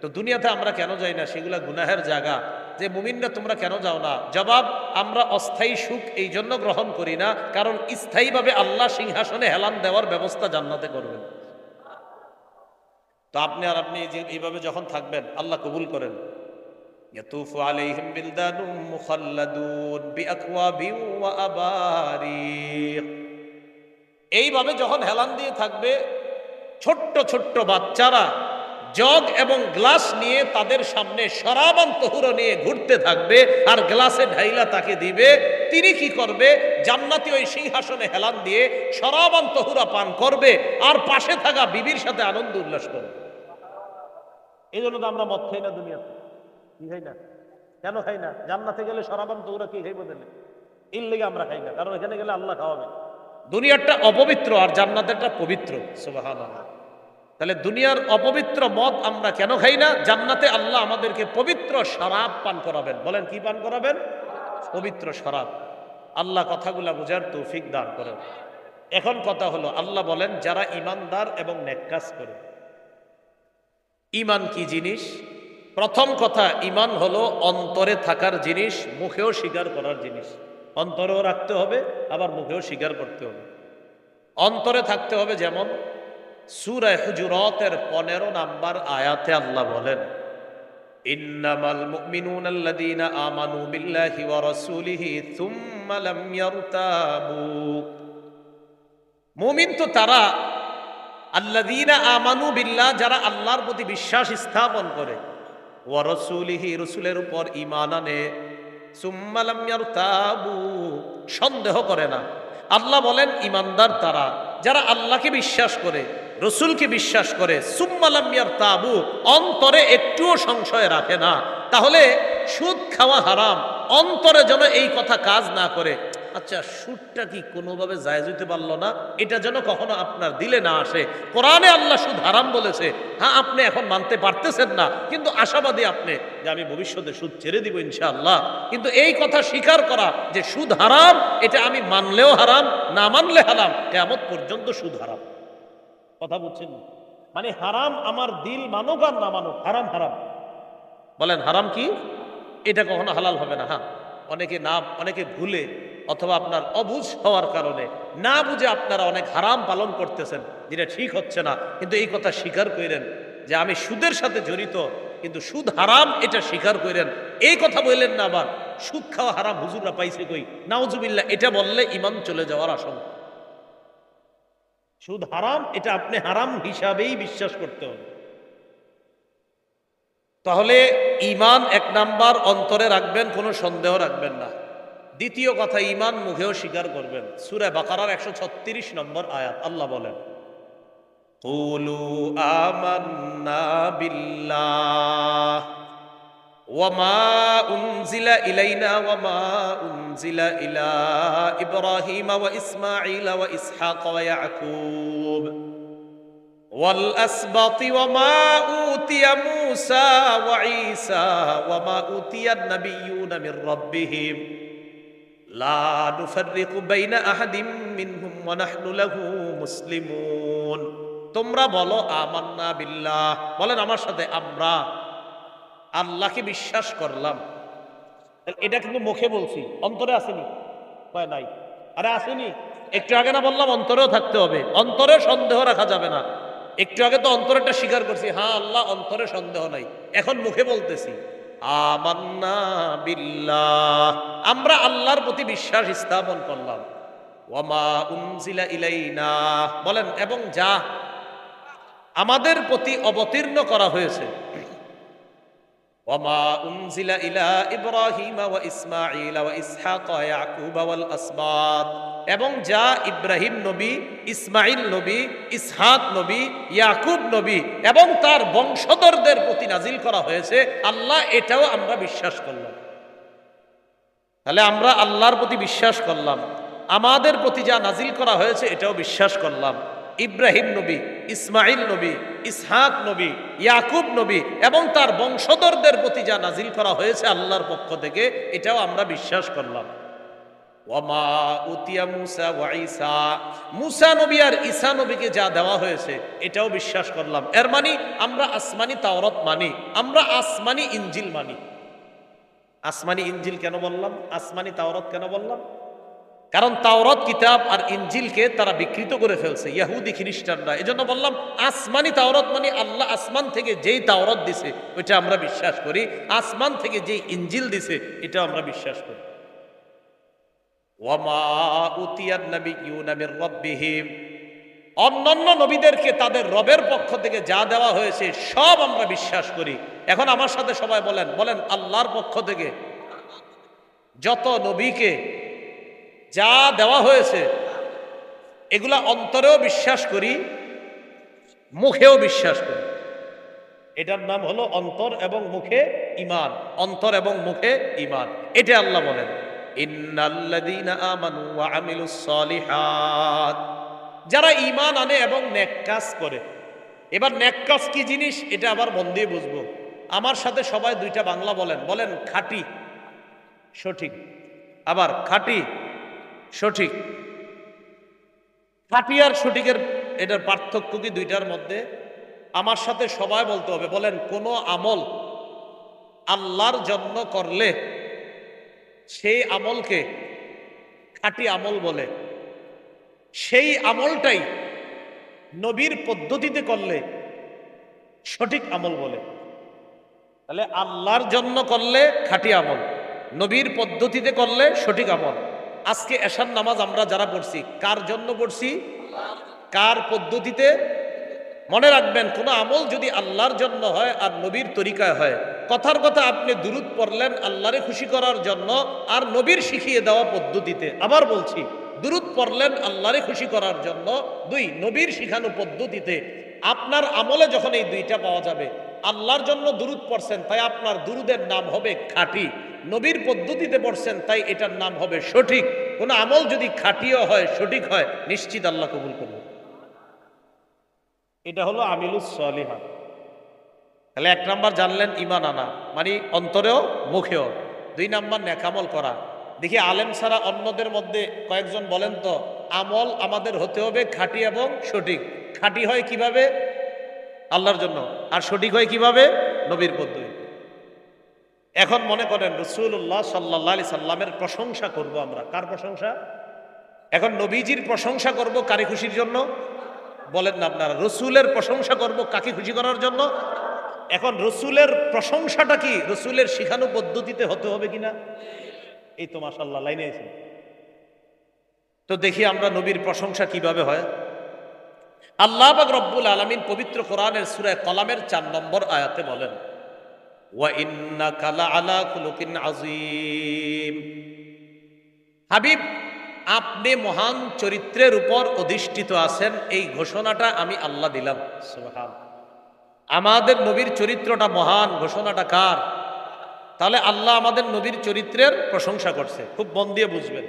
তো দুনিয়াতে আমরা কেন যাই না? সেগুলা গুনাহের জায়গা। যে মুমিনরা তোমরা কেন যাও না? জবাব, আমরা অস্থায়ী সুখ এই জন্য গ্রহণ করি না কারণ স্থায়ীভাবে আল্লাহ সিংহাসনে হেলান দেওয়ার ব্যবস্থা জান্নাতে করবেন। তো আপনি আর আপনি যে এইভাবে যখন থাকবেন আল্লাহ কবুল করেন। ইয়াতুফু আলাইহিম বিলদানুম মুখাল্লাদুন বিআকওয়াবিন ওয়া আবারিক। এইভাবে যখন হেলান দিয়ে থাকবে ছোট্ট ছোট্ট বাচ্চারা জগ এবং গ্লাস নিয়ে তাদের সামনে শরাবান তহুরা নিয়ে ঘুরতে থাকবে আর গ্লাসে ঢাইলা তাকে দিবে, তিনি কি করবে? জান্নাতি ওই সিংহাসনে হেলান দিয়ে শরাবান তহুরা পান করবে আর পাশে থাকা বিবির সাথে আনন্দ উল্লাস করবে। এই জন্য তো আমরা মদ খাই না দুনিয়াতে। কি খাই না? কেন খাই না? জান্নাতে গেলে শরাবান তহুরা কি খাইবো দিলে? এর লেগে আমরা খাই না, কারণ এখানে গেলে আল্লাহ খাওয়াবে। দুনিয়ারটা অপবিত্র আর জান্নাতেরটা পবিত্র। সুবহানাল্লাহ। তাহলে দুনিয়ার অপবিত্র মদ আমরা কেন খাই না? জান্নাতে আল্লাহ আমাদেরকে পবিত্র শরাব পান করাবেন। বলেন কি পান করাবেন? পবিত্র শরাব। আল্লাহ কথাগুলা বুঝার তৌফিক দান করেন। এখন কথা হলো, আল্লাহ বলেন যারা ঈমানদার এবং নেক কাজ করে। ঈমান কি জিনিস? প্রথম কথা, ঈমান হলো অন্তরে থাকার জিনিস, মুখেও স্বীকার করার জিনিস। অন্তরেও রাখতে হবে, আবার মুখেও স্বীকার করতে হবে। অন্তরে থাকতে হবে, যেমন সূরা হুজুরাতের 15 নম্বর আয়াতে আল্লাহ বলেন, ইন্নামাল মুমিনুনা আল্লাযীনা আমানু বিল্লাহি ওয়া রাসূলিহি সুম্মা লাম ইয়ারতাবু। মুমিন তো তারা, আল্লাযীনা আমানু বিল্লাহ, যারা আল্লাহর প্রতি বিশ্বাস স্থাপন করে, ওয়া রাসূলিহি, রাসূলের উপর ঈমান আনে, সুম্মা লাম ইয়ারতাবু, সন্দেহ করে না। আল্লাহ বলেন ঈমানদার তারা যারা আল্লাহকে বিশ্বাস করে, রসুলকে বিশ্বাস করে, সুম্মা লাম ইয়ারতাবু, অন্তরে একটুও সংশয় রাখে না। তাহলে সুদ খাওয়া হারাম, অন্তরে যেন এই কথা কাজ না করে, আচ্ছা সুদটা কি কোনোভাবে জায়েজ হইতে পারলো না, এটা যেন কখনো আপনার দিলে না আসে। কোরআনে আল্লাহ সুদ হারাম বলেছে, হ্যাঁ আপনি এখন মানতে পারতেছেন না, কিন্তু আশাবাদী আপনি যে আমি ভবিষ্যতে সুদ ছেড়ে দিব ইনশাআল্লাহ। কিন্তু এই কথা স্বীকার করা যে সুদ হারাম, এটা আমি মানলেও হারাম, না মানলে হারাম, কিয়ামত পর্যন্ত সুদ হারাম। কথা বুঝছেন? মানে হারাম আমার দিল মানুক আর না মানুক, হারাম হারাম। বলেন হারাম কি? এটা কখনো হালাল হবে না। হ্যাঁ, অনেকে ভুলে অথবা আপনার অবুঝ হওয়ার কারণে, না বুঝে আপনারা অনেক হারাম পালন করতেছেন, যেটা ঠিক হচ্ছে না। কিন্তু এই কথা স্বীকার করেন যে আমি সুদের সাথে জড়িত, কিন্তু সুদ হারাম, এটা স্বীকার করেন। এই কথা বললেন না আবার সুদ খাওয়া হারাম হুজুররা পাইছে কই, নাউজুবিল্লাহ, এটা বললে ঈমান চলে যাওয়ার আশঙ্কা। সুদ হারাম, এটা আপনি হারাম হিসাবেই বিশ্বাস করতে হবে। তাহলে ঈমান এক নাম্বার, অন্তরে রাখবেন, কোনো সন্দেহ রাখবেন না। দ্বিতীয় কথা, ঈমান মুখেও স্বীকার করবেন। সূরা বাকারার 136 নম্বর আয়াত আল্লাহ বলেন, কুলু আমান্না বিল্লাহ ওয়া মা উনজিলা ইলাইনা ওয়া মা উনজিলা ইলা ইব্রাহিম ওয়া ইসমাঈল ওয়া ইসহাক ওয়া ইয়াকুব ওয়াল আসবাতি ওয়া মা উতিয়া মূসা ওয়া ঈসা ওয়া মা উতিয়ান নাবিয়্যুনা মির রাব্বিহিম লা নুফাররিকু বাইনা আহাদিম মিনহুম ওয়া নাহনু লাহু মুসলিমুন। তোমরা বলো আমান্না বিল্লাহ, বলেন আমার সাথে, আমরা আল্লাহকে বিশ্বাস করলাম। এটা কিন্তু মুখে বলছি, অন্তরে আসেনি। কয় নাই? আরে আসেনি। একটু আগে না বললাম অন্তরেও থাকতে হবে, অন্তরে সন্দেহ রাখা যাবে না। একটু আগে তো অন্তরেরটা স্বীকার করছি, হ্যাঁ আল্লাহ, অন্তরে সন্দেহ নাই। এখন মুখে বলতেছি আমান্না বিল্লাহ, আমরা আল্লাহর প্রতি বিশ্বাস স্থাপন করলাম। ওয়া মা উনজিলা ইলাইনা, বলেন এবং যা আমাদের প্রতি অবতীর্ণ করা হয়েছে। ওয়া মা উনজিলা ইলা ইব্রাহিম ওয়া ইসমাঈল ওয়া ইসহাক ওয়া ইয়াকুব ওয়াল আসবাত, এবং যা ইব্রাহিম নবী, ইসমাইল নবী, ইসহাক নবী, ইয়াকুব নবী এবং তার বংশধরদের প্রতি নাজিল করা হয়েছে, আল্লাহ এটাও আমরা বিশ্বাস করলাম। তাহলে আমরা আল্লাহর প্রতি বিশ্বাস করলাম, আমাদের প্রতি যা নাজিল করা হয়েছে এটাও বিশ্বাস করলাম। ইব্রাহিম নবী, ইসমাইল নবী, ইসহাক নবী, ইয়াকুব নবী এবং তার বংশধরদের প্রতি যা নাজিল করা হয়েছে আল্লাহর পক্ষ থেকে, এটাও আমরা বিশ্বাস করলাম। ওয়ামা উতিয়া মূসা ওয়া ঈসা, মূসা নবী আর ঈসা নবীকে যা দেওয়া হয়েছে এটাও বিশ্বাস করলাম। এর মানে আমরা আসমানি তাওরাত মানি, আমরা আসমানি ইনজিল মানি। আসমানি ইনজিল কেন বললাম, আসমানি তাওরাত কেন বললাম? কারণ তাওরাত কিতাব আর ইনজিলকে তারা বিকৃত করে ফেলছে ইহুদি খ্রিস্টানরা। এজন্য বললাম আসমানি তাওরাত মানে আল্লাহ আসমান থেকে যেই তাওরাত দিছে ওইটা আমরা বিশ্বাস করি, আসমান থেকে যেই ইনজিল দিছে এটাও আমরা বিশ্বাস করি। ওয়ামা উতিয়ান নাবিয়্যুনা মির রাব্বিহিম, অন্যান্য নবীদেরকে তাদের রবের পক্ষ থেকে যা দেওয়া হয়েছে সব আমরা বিশ্বাস করি। এখন আমার সাথে সবাই বলেন বলেন আল্লাহর পক্ষ থেকে যত নবীকে যা দেওয়া হয়েছে এগুলা অন্তরেও বিশ্বাস করি, মুখেও বিশ্বাস করি। এটার নাম হলো অন্তর এবং মুখে ঈমান। অন্তর এবং মুখে ঈমান, এটা আল্লাহ বলেন ইন্নাল্লাযীনা আমানু ওয়া আমিলুস সালিহাত, যারা ঈমান আনে এবং নেক কাজ করে। এবার নেক কাজ কি জিনিস এটা আবার মন দিয়ে বুঝবো। আমার সাথে সবাই দুইটা বাংলা বলেন, বলেন খাঁটি সঠিক, আবার খাঁটি সঠিক। খাঁটি আর সঠিকের এটার পার্থক্য কি দুইটার মধ্যে? আমার সাথে সবাই বলতে হবে, বলেন কোন আমল আল্লাহর জন্য করলে সেই আমলকে খাঁটি আমল বলে, সেই আমলটাই নবীর পদ্ধতিতে করলে সঠিক আমল বলে। তাহলে আল্লাহর জন্য করলে খাঁটি আমল, নবীর পদ্ধতিতে করলে সঠিক আমল। আজকে এশার নামাজ আমরা যারা পড়ছি কার জন্য পড়ছি? কার পদ্ধতিতে? মনে রাখবেন, কোন আমল যদি আল্লাহর জন্য হয় আর নবীর তরিকায় হয়, কথার কথা আপনি দুরূদ পড়লেন আল্লাহরে খুশি করার জন্য আর নবীর শিখিয়ে দেওয়া পদ্ধতিতে। আবার বলছি, দুরূদ পড়লেন আল্লাহরে খুশি করার জন্য, দুই নবীর শিখানো পদ্ধতিতে। আপনার আমলে যখন এই দুইটা পাওয়া যাবে, আল্লাহর জন্য দুরূদ পড়ছেন তাই আপনার দুরুদের নাম হবে খাঁটি, নবীর পদ্ধতিতে পড়ছেন তাই এটার নাম হবে সঠিক। কোন আমল যদি খাঁটিও হয় সঠিক হয়, নিশ্চিত আল্লাহ কবুল করবে। এটা হলো আমিলুস সালিহাত। তাহলে এক নাম্বার জানলেন ঈমান আনা, মানে অন্তরেও মুখেও। দুই নাম্বার নেকামল করা। দেখি আলেম ছাড়া অন্যদের মধ্যে কয়েকজন বলেন তো, আমল আমাদের হতে হবে খাঁটি এবং সঠিক। খাঁটি হয় কিভাবে? আল্লাহর জন্য। আর সঠিক হয় কিভাবে? নবীর পদ্ধতিতে। এখন মনে করেন রাসূলুল্লাহ সাল্লাল্লাহু আলাইহি সাল্লামের প্রশংসা করব আমরা। কার প্রশংসা? এখন নবীজির প্রশংসা করব কারে খুশির জন্য? বলেন না আপনারা। রসুলের প্রশংসা করব কাকে খুশি করার জন্য? এখন রসুলের প্রশংসাটা কি রসুলের শিখানো পদ্ধতিতে হতে হবে কিনা? এই তো মাশাআল্লাহ লাইনে আছেন। তো দেখি আমরা নবীর প্রশংসা কিভাবে হয়। আল্লাহ পাক রব্বুল আলামিন পবিত্র কোরআনের সূরা কলামের 4 নম্বর আয়াতে বলেন, ওয়া ইন্নাকা লাআলা খুলুকিন আযীম। হাবিব, আপনি মহান চরিত্রের উপর অধিষ্ঠিত আছেন, এই ঘোষণাটা আমি আল্লাহ দিলাম। সুবহানাল্লাহ। আমাদের নবীর চরিত্রটা মহান, ঘোষণাটা কার? তাহলে আল্লাহ আমাদের নবীর চরিত্রের প্রশংসা করছে। খুব মন দিয়ে বুঝবেন।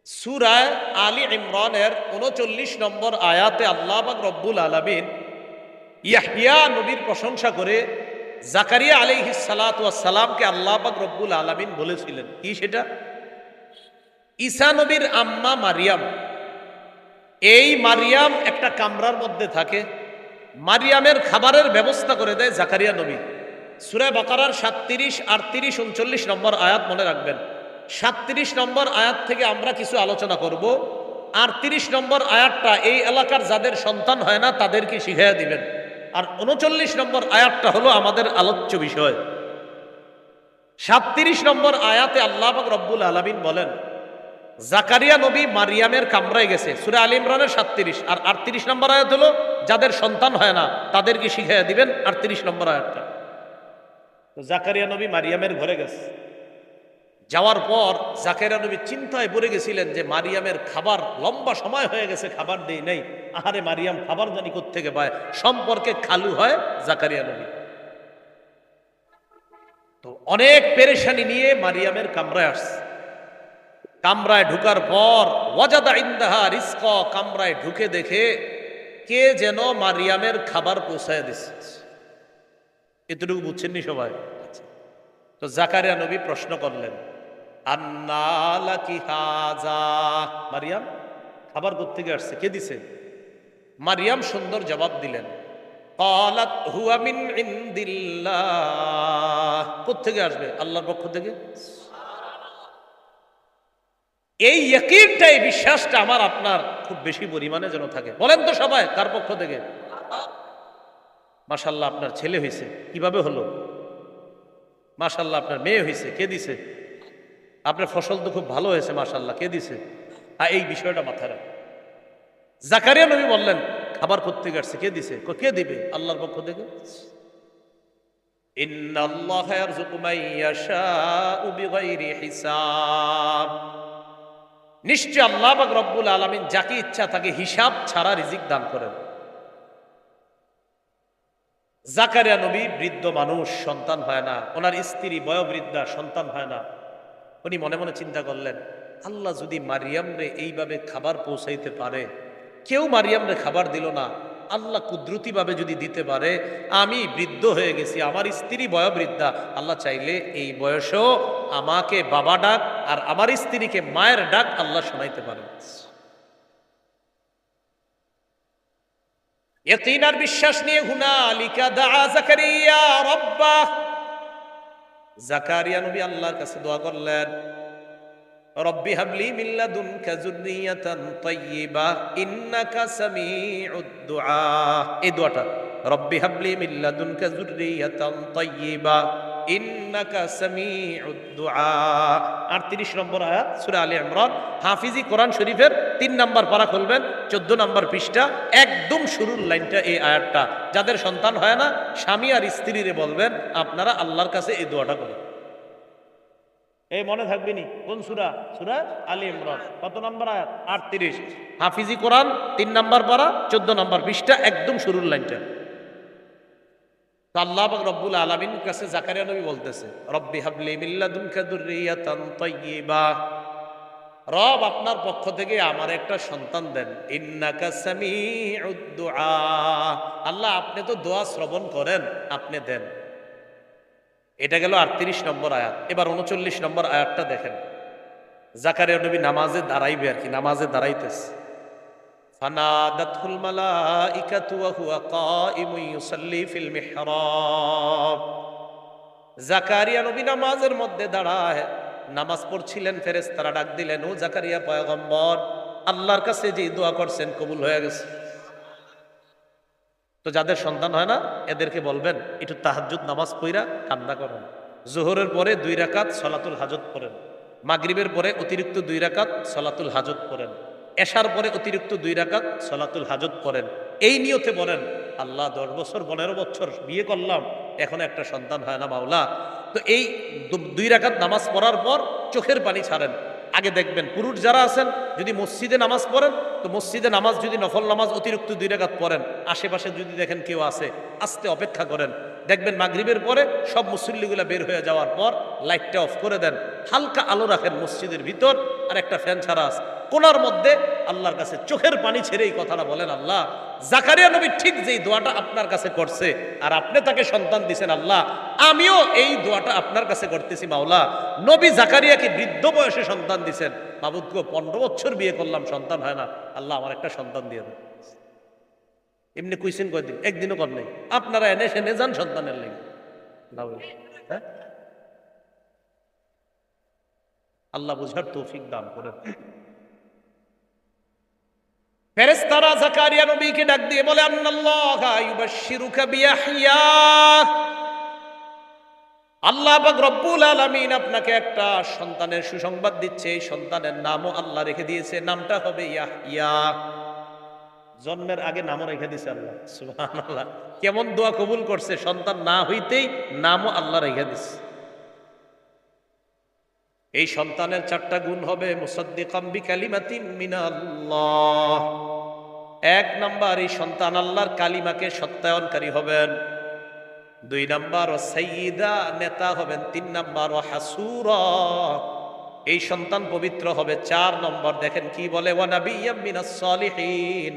সূরা আলী ইমরানের 39 নম্বর আয়াতে আল্লাহ পাক রব্বুল আলামিন ইয়াহইয়া নবীর প্রশংসা করে জাকারিয়া আলাইহিস সালাতু ওয়াস সালামকে আল্লাহ পাক রব্বুল আলামিন বলেছিলেন কি সেটা? ঈসা নবীর আম্মা মারিয়াম, এই মারিয়াম একটা কামরার মধ্যে থাকে, মারিয়ামের খাবারের ব্যবস্থা করে দেয় জাকারিয়া নবী। সূরা বাকারার 37, 38, 39 নম্বর আয়াত মনে রাখবেন। 37 নম্বর আয়াত থেকে আমরা কিছু আলোচনা করব। 38 নম্বর আয়াতটা এই এলাকার যাদের সন্তান হয় না তাদেরকে শিখাইয়া দিবেন। আর 39 নম্বর আয়াতটা হলো আমাদের আলোচ্য বিষয়। 37 নম্বর আয়াতে আল্লাহ পাক রব্বুল আলামিন বলেন, জাকারিয়া নবী মারিয়ামের কামরায় গেছে। সূরা আলী ইমরানের 37। আর 38 নম্বর আয়াত হলো যাদের সন্তান হয় না তাদেরকে শিখাইয়া দিবেন, 38 নম্বর আয়াতটা। তো জাকারিয়া নবী মারিয়ামের ঘরে গেছে। যাওয়ার পর জাকারিয়া নবী চিন্তায় পড়ে গেছিলেন যে মারিয়ামের খাবার লম্বা সময় হয়ে গেছে, খাবার দেই নাই। আহারে মারিয়াম খাবার জানি কোত্থেকে পায়। সম্পর্কে খালু হয় জাকারিয়া নবী। তো অনেক পেরেশানি নিয়ে মারিয়ামের কামরায় আসছে। কামরায় ঢুকার পর ওয়াজাদা ইনদাহা রিজকা, কামরায় ঢুকে দেখে কে যেন মারিয়ামের খাবার পৌঁছায় দিচ্ছে। এতটুকু বুঝছেননি সবাই? তো জাকারিয়া নবী প্রশ্ন করলেন, আন্না লাকি হাযা, মারিয়াম খাবার কোত্থেকে আসছে, কে দিছে? মারিয়াম সুন্দর জবাব দিলেন, ক্বালাত হুয়া মিন ইনদিল্লাহ। কোত্থেকে আসবে? আল্লাহর পক্ষ থেকে। এই ইয়াকিনটা, এই বিশ্বাসটা আমার আপনার খুব বেশি পরিমাণে যেন থাকে। বলেন তো সবাই, কার পক্ষ থেকে? মাশাআল্লাহ আপনার ছেলে হয়েছে, কিভাবে হলো? মাশাআল্লাহ আপনার মেয়ে হয়েছে, কে দিছে? আপনার ফসল তো খুব ভালো হয়েছে, মাশাআল্লাহ, কে দিছে? এই বিষয়টা মাথায় রাখ। জাকারিয়া নবী বললেন, খাবার কোত্থেকে আসছে, কে দিছে? কে দিবে? আল্লাহর পক্ষ থেকে। ইন্নাল্লাহা ইয়ারযুকু মান ইয়াশাউ বিগাইরি হিসাব। নিশ্চয় আল্লাহ পাক রব্বুল আলামিন যাকে ইচ্ছা তাকে হিসাব ছাড়া রিজিক দান করেন। জাকারিয়া নবী বৃদ্ধ মানুষ, সন্তান হয় না, ওনার স্ত্রী বয়োবৃদ্ধা, সন্তান হয় না। উনি মনে মনে চিন্তা করলেন, আল্লাহ যদি মারিয়ামরে এইভাবে খাবার পৌঁছাইতে পারে, কেউ মারিয়ামরে খাবার দিল না, আল্লাহ কুদরতিভাবে যদি দিতে পারে, আমি বৃদ্ধ হয়ে গেছি, আমার স্ত্রী বয়োবৃদ্ধা, আল্লাহ চাইলে এই বয়সেও আমাকে বাবা ডাক আর আমার স্ত্রীকে মায়ের ডাক আল্লাহ শোনাইতে পারে। ইয়াকিন আর বিশ্বাস নিয়ে হুনালিকা দাআ জাকারিয়া রাব্বাহ। জাকারিয়া নবী আল্লাহর কাছে দোয়া করলেন, রব্বি হাবলি মিন লাদুনকা যুররিয়াতান তাইয়্যিবা ইন্নাকা সামিউদ দুআ। এই দোয়াটা, রব্বি হাবলি মিন লাদুনকা যুররিয়াতান তাইয়্যিবা ইন্নাকা সামিউদ দুআ। 38 নম্বর আয়াত সূরা আলে ইমরান। হাফিজি কোরআন শরীফের 3 নম্বর পারা খুলবেন, 14 নম্বর পৃষ্ঠা, একদম শুরুর লাইনটা এই আয়াতটা। যাদের সন্তান হয় না, স্বামী আর স্ত্রীরে বলবেন আপনারা আল্লাহর কাছে এই দোয়াটা করেন। এই মনে থাকবে নি কোন সূরা? সূরা আলে ইমরান। কত নম্বর আয়াত? 38। হাফিজি কোরআন 3 নম্বর পারা, 14 নম্বর পৃষ্ঠা, একদম শুরুর লাইনটা। আল্লাহ পাক রব্বুল আলামিনের কাছে জাকারিয়া নবী বলতেছে, রব্বি হাবলি মিন লাদুনকা যুররিয়াতান তাইয়্যিবা, রব আপনার পক্ষ থেকে আমার একটা সন্তান দেন। ইন্নাকা সামিউদ দুআ, আল্লাহ আপনি তো দোয়া শ্রবণ করেন, আপনি দেন। এটা গেল 38 নম্বর আয়াত। এবার 39 নম্বর আয়াতটা দেখেন। জাকারিয়া নবী নামাজে দাঁড়াইবে আর কি, নামাজে দাঁড়াইতেছে। ফানাদাতুল মালাইকাতু ওয়া হুয়া কাইমুন ইউসাল্লি ফিল মিহরাব। জাকারিয়া নবী নামাজের মধ্যে দাঁড়ায় নামাজ পড়ছিলেন, ফেরেশতারা ডাক দিলেন, ও জাকারিয়া পয়গম্বর, আল্লাহর কাছে যে দোয়া করছেন কবুল হয়ে গেছে। তো যাদের সন্তান হয় না এদেরকে বলবেন একটু তাহাজ্জুদ নামাজ পড়া কান্না করেন। জোহরের পরে 2 রাকাত সলাতুল হাজত পড়েন, মাগরিবের পরে অতিরিক্ত 2 রাকাত সলাতুল হাজত পড়েন, এশার পরে অতিরিক্ত 2 রাকাত সলাতুল হাজত পড়েন। এই নিয়তে বলেন, আল্লাহ 10 বছর 15 বছর বিয়ে করলাম, এখন একটা সন্তান হয় না মাওলা। তো এই 2 রাকাত নামাজ পড়ার পর চোখের পানি ছাড়েন। আগে দেখবেন পুরুষ যারা আছেন যদি মসজিদে নামাজ পড়েন, তো মসজিদে নামাজ যদি নফল নামাজ অতিরিক্ত 2 রাকাত পড়েন, আশেপাশে যদি দেখেন কেউ আছে, আস্তে অপেক্ষা করেন। দেখবেন মাগরিবের পরে সব মুসল্লিগুলা বের হয়ে যাওয়ার পর লাইটটা অফ করে দেন, হালকা আলো রাখেন মসজিদের ভিতর, আর একটা ফ্যান ছাড়া আছে কোনার মধ্যে। আল্লাহর কাছে চোখের পানি ছেড়ে এই কথাটা বলেন, আল্লাহ জাকারিয়া নবী ঠিক যেই দোয়াটা আপনার কাছে করছে আর আপনি তাকে সন্তান দিছেন, আল্লাহ আমিও এই দোয়াটা আপনার কাছে করতেছি মাওলা। নবী জাকারিয়াকে বৃদ্ধ বয়সে সন্তান দিছেন, মাবুদকে 15 বছর বিয়ে করলাম, সন্তান হয় না, আল্লাহ আমার একটা সন্তান দিয়ে দেন। এমনি কইছেন কয়দিন? একদিনও কর নাই। আপনারা এনে সেনে যান সন্তানের লেগে। হ্যাঁ, আল্লাহ বুঝার তৌফিক দান করেন। ফেরেশতারা জাকারিয়া নবীকে ডাক দিয়ে বলে, আন্নাল্লাহা ইউবাশশিরুকা বিয়াহইয়া, আল্লাহ পাক রব্বুল আলামিন আপনাকে একটা সন্তানের সুসংবাদ দিচ্ছে। এই সন্তানের নামও আল্লাহ রেখে দিয়েছে, নামটা হবে ইয়াহইয়া। জন্মের আগে নামও রেখে দিয়েছে আল্লাহ। সুবহানাল্লাহ, কেমন দোয়া কবুল করছে, সন্তান না হইতেই নামও আল্লাহ রেখে দিয়েছে। এই সন্তানের 4টা গুণ হবে, মুসাদ্দিকাম বিকালিমাতিন মিনাল্লাহ। 1 নাম্বার, এই সন্তান আল্লাহর কালিমাকে সত্যায়নকারী হবেন। 2 নাম্বার, ও সাইয়্যিদা, নেতা হবেন। 3 নাম্বার, ও হাসুরা, এই সন্তান পবিত্র হবে। 4 নম্বর দেখেন কি বলে, ওয়া নাবিয়্যাম মিনাস সালিহিন,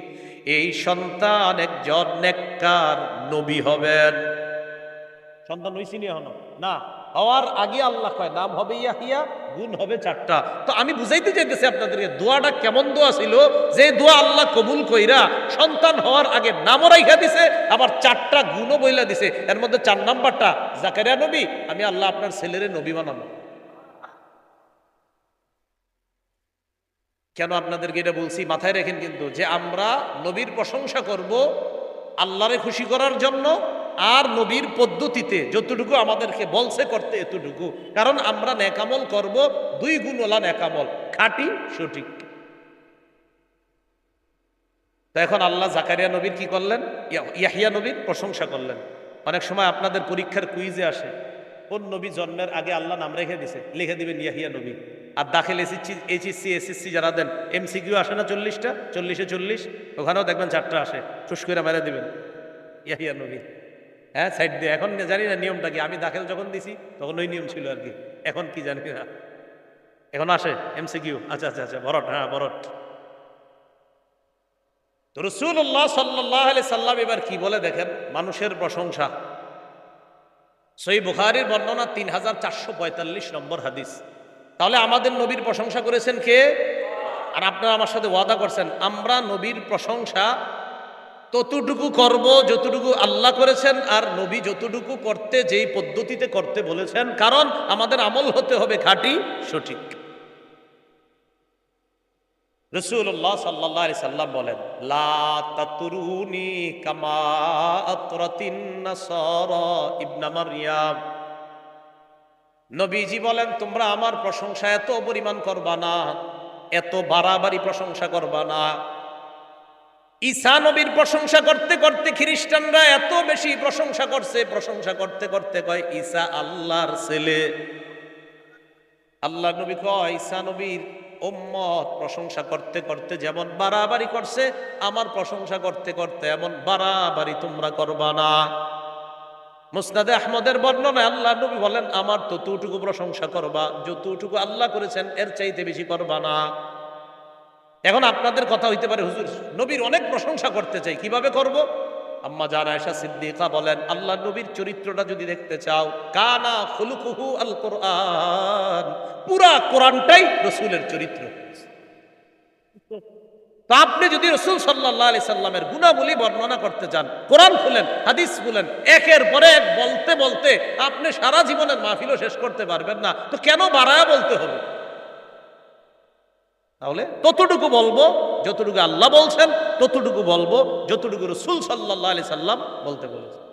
এই সন্তান একজন নেককার নবী হবেন। সন্তান হইছিনি এখনো না, হওয়ার আগে আল্লাহ কয় নাম হবে ইয়াহিয়া, গুণ হবে 4টা। তো আমি বুঝাইতে চাইতেছি আপনাদেরকে দোয়াটা কেমন দোয়া ছিল, যে দোয়া আল্লাহ কবুল কইরা সন্তান হওয়ার আগে নামও রাইখা দিছে, আবার 4টা গুণও বইলা দিছে। এর মধ্যে 4 নাম্বারটা, জাকারিয়া নবী, আমি আল্লাহ আপনার ছেলেরে নবী বানাবো। কেন আপনাদেরকে এটা বলছি মাথায় রেখেন কিন্তু, যে আমরা নবীর প্রশংসা করব আল্লাহরে খুশি করার জন্য, আর নবীর পদ্ধতিতে যতটুকু আমাদেরকে বলছে করতে এতটুকু। কারণ আমরা নেকামল করব 2 গুণওয়ালা নেকামল, খাঁটি সঠিক। তো এখন আল্লাহ জাকারিয়া নবীর কি করলেন? ইয়াহিয়া নবীর প্রশংসা করলেন। অনেক সময় আপনাদের পরীক্ষার কুইজে আসে কোন নবী জন্মের আগে আল্লাহ নাম রেখে দিছে, লিখে দিবেন ইয়াহিয়া নবী। আর দাখিল এইচএসসি যারা দেন এমসিকিউ আসে না 40টা, 40-এ 40, ওখানেও দেখবেন 4টা আসে, চুস করে মেরে দিবেন ইয়াহিয়া নবী। হ্যাঁ, সাইড দিয়ে। এখন জানি না নিয়মটা কি, আমি দাখিল যখন দিছি তখন ওই নিয়ম ছিল আর কি, এখন কি জানি না। এখন আসে এমসিকিউ, আচ্ছা আচ্ছা আচ্ছা, ভরট, হ্যাঁ ভরট। তো রাসূলুল্লাহ সাল্লাল্লাহু আলাইহি সাল্লাম এবার কি বলে দেখেন, মানুষের প্রশংসা। সহিহ বুখারীর বর্ণনা 3445 নম্বর হাদিস। তাহলে আমাদের নবীর প্রশংসা করেছেন কে? আর আপনারা আমার সাথে ওয়াদা করছেন আমরা নবীর প্রশংসা ততটুকু করব যতটুকু আল্লাহ করেছেন, আর নবী যতটুকু করতে যেই পদ্ধতিতে করতে বলেছেন, কারণ আমাদের আমল হতে হবে খাঁটি সঠিক। রাসূলুল্লাহ সাল্লাল্লাহু আলাইহি সাল্লাম বলেন, লা তাতরুনি কামা আতরাতিন নাসারা ইবনে মারইয়াম। নবীজি বলেন, তোমরা আমার প্রশংসা এত পরিমাণ করবা না, এত বাড়াবাড়ি প্রশংসা করবা না। ঈসা নবীর প্রশংসা করতে করতে খ্রিস্টানরা এত বেশি প্রশংসা করছে, প্রশংসা করতে করতে কয় ঈসা আল্লাহর ছেলে। আল্লাহ নবী কয় ঈসা নবীর উম্মত প্রশংসা করতে করতে যেমন বাড়াবাড়ি করছে, আমার প্রশংসা করতে করতে এমন বাড়াবাড়ি তোমরা করবা না। মুসনাদে আহমদের বর্ণনায় আল্লাহ নবী বলেন, আমার ততটুকু প্রশংসা করবা যতটুকু আল্লাহ করেছেন, এর চাইতে বেশি করবা না। এখন আপনাদের কথা হইতে পারে, হুজুর নবীর অনেক প্রশংসা করতে চাই, কিভাবে করব? আম্মা জান আয়েশা সিদ্দিকা বলেন, আল্লাহ নবীর চরিত্রটা যদি দেখতে চাও, কানা খুলুকুহু আল কোরআন, পুরা কোরআনটাই রাসূলের চরিত্র। তো আপনি যদি রাসূল সাল্লাল্লাহু আলাইহি সাল্লামের গুণাবলী বর্ণনা করতে চান, কোরআন খুলেন, হাদিস খুলেন, একের পরে এক বলতে বলতে আপনি সারা জীবনের মাহফিলও শেষ করতে পারবেন না। তো কেন বাড়ায়া বলতে হবে? তাহলে ততটুকু বলবো যতটুকু আল্লাহ বলছেন, ততটুকু বলবো যতটুকু রাসূল সাল্লাল্লাহু আলাইহি সাল্লাম বলতে বলেছেন।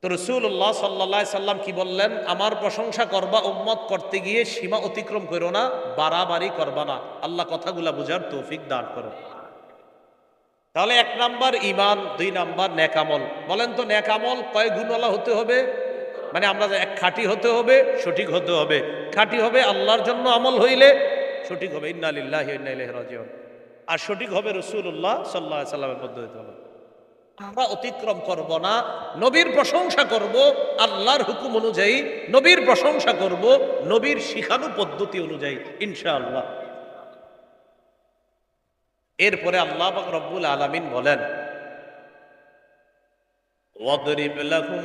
তো রাসূলুল্লাহ সাল্লাল্লাহু আলাইহি সাল্লাম কি বললেন? আমার প্রশংসা করবা উম্মত করতে গিয়ে সীমা অতিক্রম করো না, বাড়াবাড়ি করবা না। আল্লাহ কথাগুলা বুঝার তৌফিক দান করুন। তাহলে 1 নাম্বার ঈমান, 2 নাম্বার নেক আমল। বলেন তো নেক আমল কয় গুণওয়ালা হতে হবে? মানে আমরা এক খাঁটি হতে হবে, সঠিক হতে হবে। খাঁটি হবে আল্লাহর জন্য আমল হইলে, সঠিক হবে ইন্না লিল্লাহি ওয়া ইন্না ইলাইহি রাজিউন, আর সঠিক হবে রাসূলুল্লাহ সাল্লাল্লাহু আলাইহি সাল্লামের পদ্ধতিতে হবে। আমরা অতিক্রম করব না, নবীর প্রশংসা করব আল্লাহর হুকুম অনুযায়ী, নবীর প্রশংসা করব নবীর শিখানো পদ্ধতি অনুযায়ী ইনশাআল্লাহ। এরপরে আল্লাহ পাক রব্বুল আলামিন বলেন, ওয়াদরিব লাহুম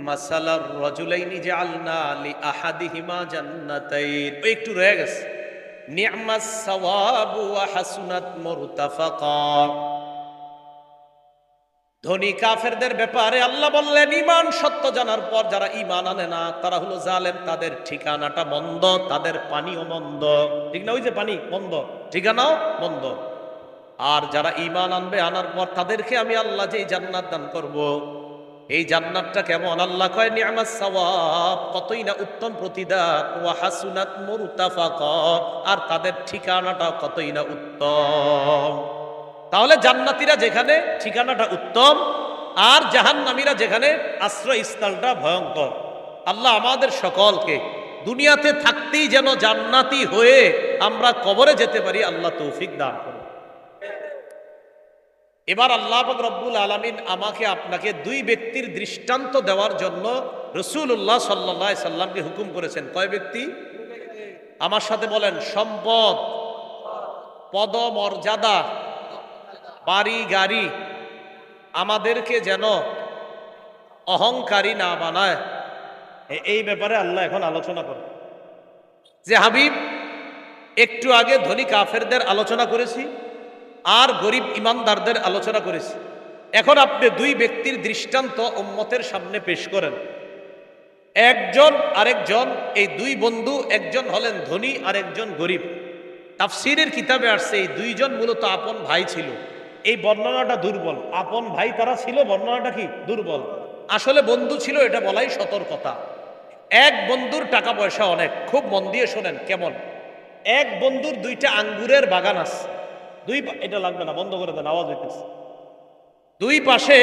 মাসালার রাজুলাইনি জাআলনা লিআহাদিহিমা জান্নাতাইন। একটু রয়ে গেছে, নি'মাস সাওয়াবু ওয়া হাসুনাত মুরতাফাকা। ধনী কাফেরদের ব্যাপারে আল্লাহ বললেন, ঈমান সত্য জানার পর যারা ঈমান আনে না তারা হলো জালেম, তাদের ঠিকানাটা মন্দ, তাদের পানিও মন্দ। ঠিক না? ওই যে পানি মন্দ, ঠিকানাও মন্দ। আর যারা ঈমান আনবে, আনার পর তাদেরকে আমি আল্লাহ যে জান্নাত দান করব, এই জান্নাতটা কেমন? আল্লাহ কয় নি'মাস সাওয়াব, কতই না উত্তম প্রতিদান, ওয়া হাসুনাত মুরতাফাকা, আর তাদের ঠিকানাটা কতই না উত্তম। তাহলে জান্নাতীরা যেখানে ঠিকানাটা উত্তম, আর জাহান্নামীরা যেখানে আশ্রয়স্থলটা ভয়ঙ্কর। আল্লাহ আমাদের সকলকে দুনিয়াতে থাকতেই যেন জান্নাতি হয়ে আমরা কবরে যেতে পারি, আল্লাহ তৌফিক দান করুন। এবার আল্লাহ পাক রব্বুল আলামিন আমাকে আপনাকে 2 ব্যক্তির দৃষ্টান্ত দেওয়ার জন্য রাসূলুল্লাহ সাল্লাল্লাহু আলাইহি সাল্লামকে হুকুম করেছেন। কয় ব্যক্তি? আমার সাথে বলেন, সম্পদ, পদমর্যাদা, বাড়ি গাড়ি আমাদেরকে যেন অহংকারী না বানায়, এই ব্যাপারে আল্লাহ এখন আলোচনা করেন। যে হাবিব, একটু আগে ধনী কাফেরদের আলোচনা করেছি আর গরিব ইমানদারদের আলোচনা করেছি। এখন আপনি 2 ব্যক্তির দৃষ্টান্ত উম্মতের সামনে পেশ করেন। একজন আরেকজন, এই 2 বন্ধু, একজন হলেন ধনী আর একজন গরিব। তাফসীরের কিতাবে আসছে এই 2 জন মূলত আপন ভাই ছিল। এই বর্ণনাটা দুর্বল, আপন ভাই তারা ছিল, বর্ণনাটা কি দুর্বল। আসলে বন্ধু ছিল এটা বলাই সতর্কতা। এক বন্ধুর টাকা পয়সা অনেক, খুব মন দিয়ে শোনেন কেমন। এক বন্ধুর 2টা আঙ্গুরের বাগান আছে, এটা লাগবে না, বন্ধ করে দেন, আওয়াজ হইতেছে। দুই পাশে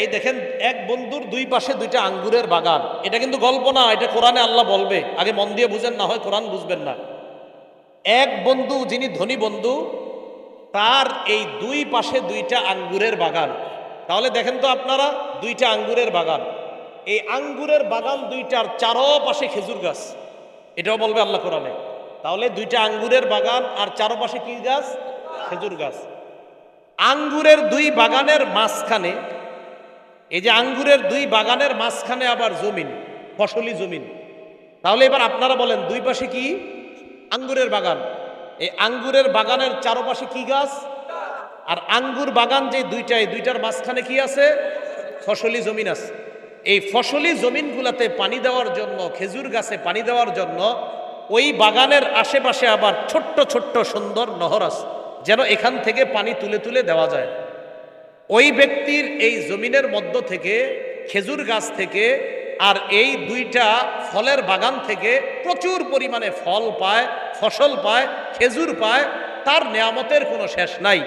এই দেখেন, এক বন্ধুর দুই পাশে দুইটা আঙ্গুরের বাগান। এটা কিন্তু গল্প না, এটা কোরআনে আল্লাহ বলবে, আগে মন দিয়ে বুঝেন, না হয় কোরআন বুঝবেন না। এক বন্ধু যিনি ধনী বন্ধু, তার এই দুই পাশে দুইটা আঙ্গুরের বাগান। তাহলে দেখেন তো আপনারা, দুইটা আঙ্গুরের বাগান, এই আঙ্গুরের বাগান দুইটার চারপাশে খেজুর গাছ, এটাও বলবে আল্লাহ কোরআনে। তাহলে দুইটা আঙ্গুরের বাগান আর চারপাশে কি গাছ? খেজুর গাছ। আঙ্গুরের দুই বাগানের মাঝখানে, এই যে আঙ্গুরের দুই বাগানের মাঝখানে আবার জমিন, ফসলি জমিন। তাহলে এবার আপনারা বলেন, দুই পাশে কি? আঙ্গুরের বাগান। এই আঙ্গুরের বাগানের চারপাশে কি গাছ? আর আঙ্গুর বাগান যে দুইটা, এই দুইটার মাঝখানে কি আছে? ফসলি জমিন আছে। এই ফসলি জমিনগুলাতে পানি দেওয়ার জন্য, খেজুর গাছে পানি দেওয়ার জন্য ওই বাগানের আশেপাশে আবার ছোট্ট ছোট্ট সুন্দর নহর আছে, যেন এখান থেকে পানি তুলে তুলে দেওয়া যায়। ওই ব্যক্তির এই জমিনের মধ্য থেকে, খেজুর গাছ থেকে আর এই দুইটা ফলের বাগান থেকে প্রচুর পরিমাণে ফল পায়, ফসল পায়, খেজুর পায়, তার নেয়ামতের কোনো শেষ নাই।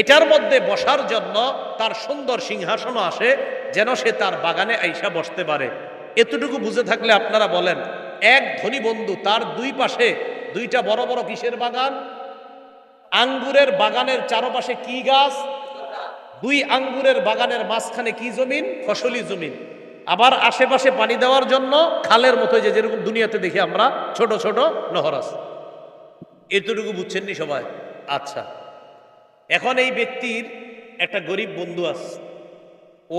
এটার মধ্যে বসার জন্য তার সুন্দর সিংহাসনও আসে, যেন সে তার বাগানে আইসা বসতে পারে। এতটুকু বুঝে থাকলে আপনারা বলেন, এক ধনী বন্ধু, তার দুই পাশে দুইটা বড় বড় কিসের বাগান? আঙ্গুরের বাগানের চারপাশে কি গাছ? দুই আঙ্গুরের বাগানের মাঝখানে কি জমিন? ফসলি জমিন। আবার আশেপাশে পানি দেওয়ার জন্য খালের মতো, যে যেরকম দুনিয়াতে দেখি আমরা ছোট ছোট নহর আছে। এতটুকু বুঝছেননি সবাই? আচ্ছা, এখন এই ব্যক্তির একটা গরিব বন্ধু আছে।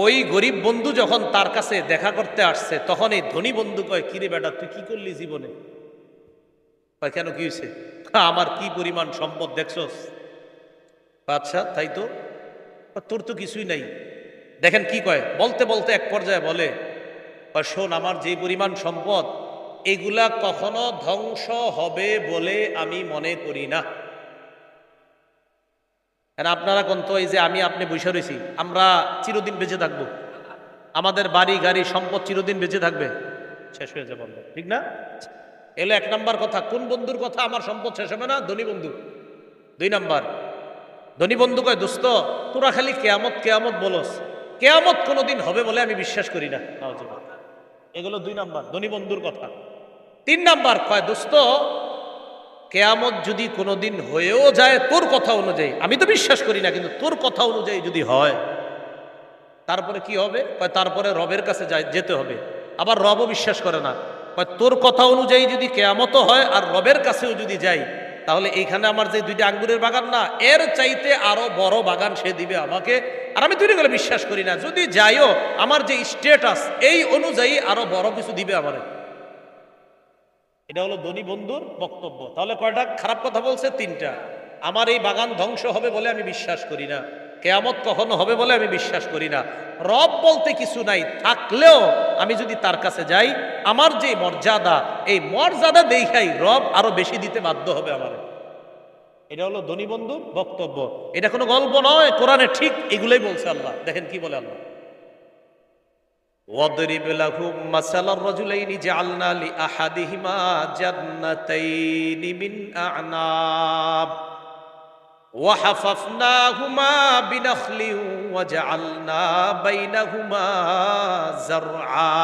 ওই গরিব বন্ধু যখন তার কাছে দেখা করতে আসছে, তখন এই ধনী বন্ধু কয়, কিরে বেটা, তুই কি করলি জীবনে? কয়, কেন, কি হয়েছে? আমার কি পরিমাণ সম্পদ দেখছস? আচ্ছা, তাই তো, তোর তো কিছুই নাই। দেখেন কি কয়, বলতে বলতে এক পর্যায়ে বলে, শোন, আমার যে পরিমাণ সম্পদ, এগুলা কখনো ধ্বংস হবে বলে আমি মনে করি না। আপনারা কোন তো, এই যে আমি আপনি বসে রয়েছি, আমরা চিরদিন বেঁচে থাকবো? আমাদের বাড়ি গাড়ি সম্পদ চিরদিন বেঁচে থাকবে? শেষ হয়ে যাবে, ঠিক না? এলো এক নাম্বার কথা। কোন বন্ধুর কথা? আমার সম্পদ শেষ হবে না, ধনী বন্ধু। দুই নাম্বার, ধনী বন্ধু কয়, দোস্ত, তোরা খালি কেয়ামত কেয়ামত বলস, কেয়ামত কোনোদিন হবে বলে আমি বিশ্বাস করি না। এগুলো দুই নাম্বার, ধনী বন্ধুর কথা। তিন নাম্বার কয়, দোস্ত, কেয়ামত যদি কোনোদিন হয়েও যায় তোর কথা অনুযায়ী, আমি তো বিশ্বাস করি না, কিন্তু তোর কথা অনুযায়ী যদি হয়, তারপরে কি হবে? কয়, তারপরে রবের কাছে যেতে হবে। আবার রবও বিশ্বাস করে না। কয়, তোর কথা অনুযায়ী যদি কেয়ামতও হয় আর রবের কাছেও যদি যাই, তাহলে এইখানে আমার যে দুইটা আঙ্গুরের বাগান না, এর চাইতে আরো বড় বাগান সে দিবে আমাকে, আর আমি দুইটা গেলে বিশ্বাস করি না। যদি যাইও, আমার যে স্ট্যাটাস, এই অনুযায়ী আরো বড় কিছু দিবে আমারে। এটা হলো ধনী বন্ধুর বক্তব্য। তাহলে কয়টা খারাপ কথা বলছে? তিনটা। আমার এই বাগান ধ্বংস হবে বলে আমি বিশ্বাস করি না, কেয়ামত কখনো হবে বলে আমি বিশ্বাস করি না, রব বলতে কিছু নাই, থাকলেও আমি যদি তার কাছে যাই, আমার যে মর্যাদা, এই মর্যাদা দেখাই রব আরো বেশি দিতে বাধ্য হবে আমার। এটা হলো ধনী বন্ধুর বক্তব্য। এটা কোনো গল্প নয়, কোরআনে ঠিক এগুলোই বলছে আল্লাহ। দেখেন কি বলে আল্লাহ, ওয়াদরিব লাহুম মাসালার রাজুলাইনি জাআলনা লিআহাদিহিমা জান্নাতাইনি মিন আ'নাব ওয়া হাফাফনাহুমা বিনাখলিন ওয়া জাআলনা বাইনাহুমা যারআ।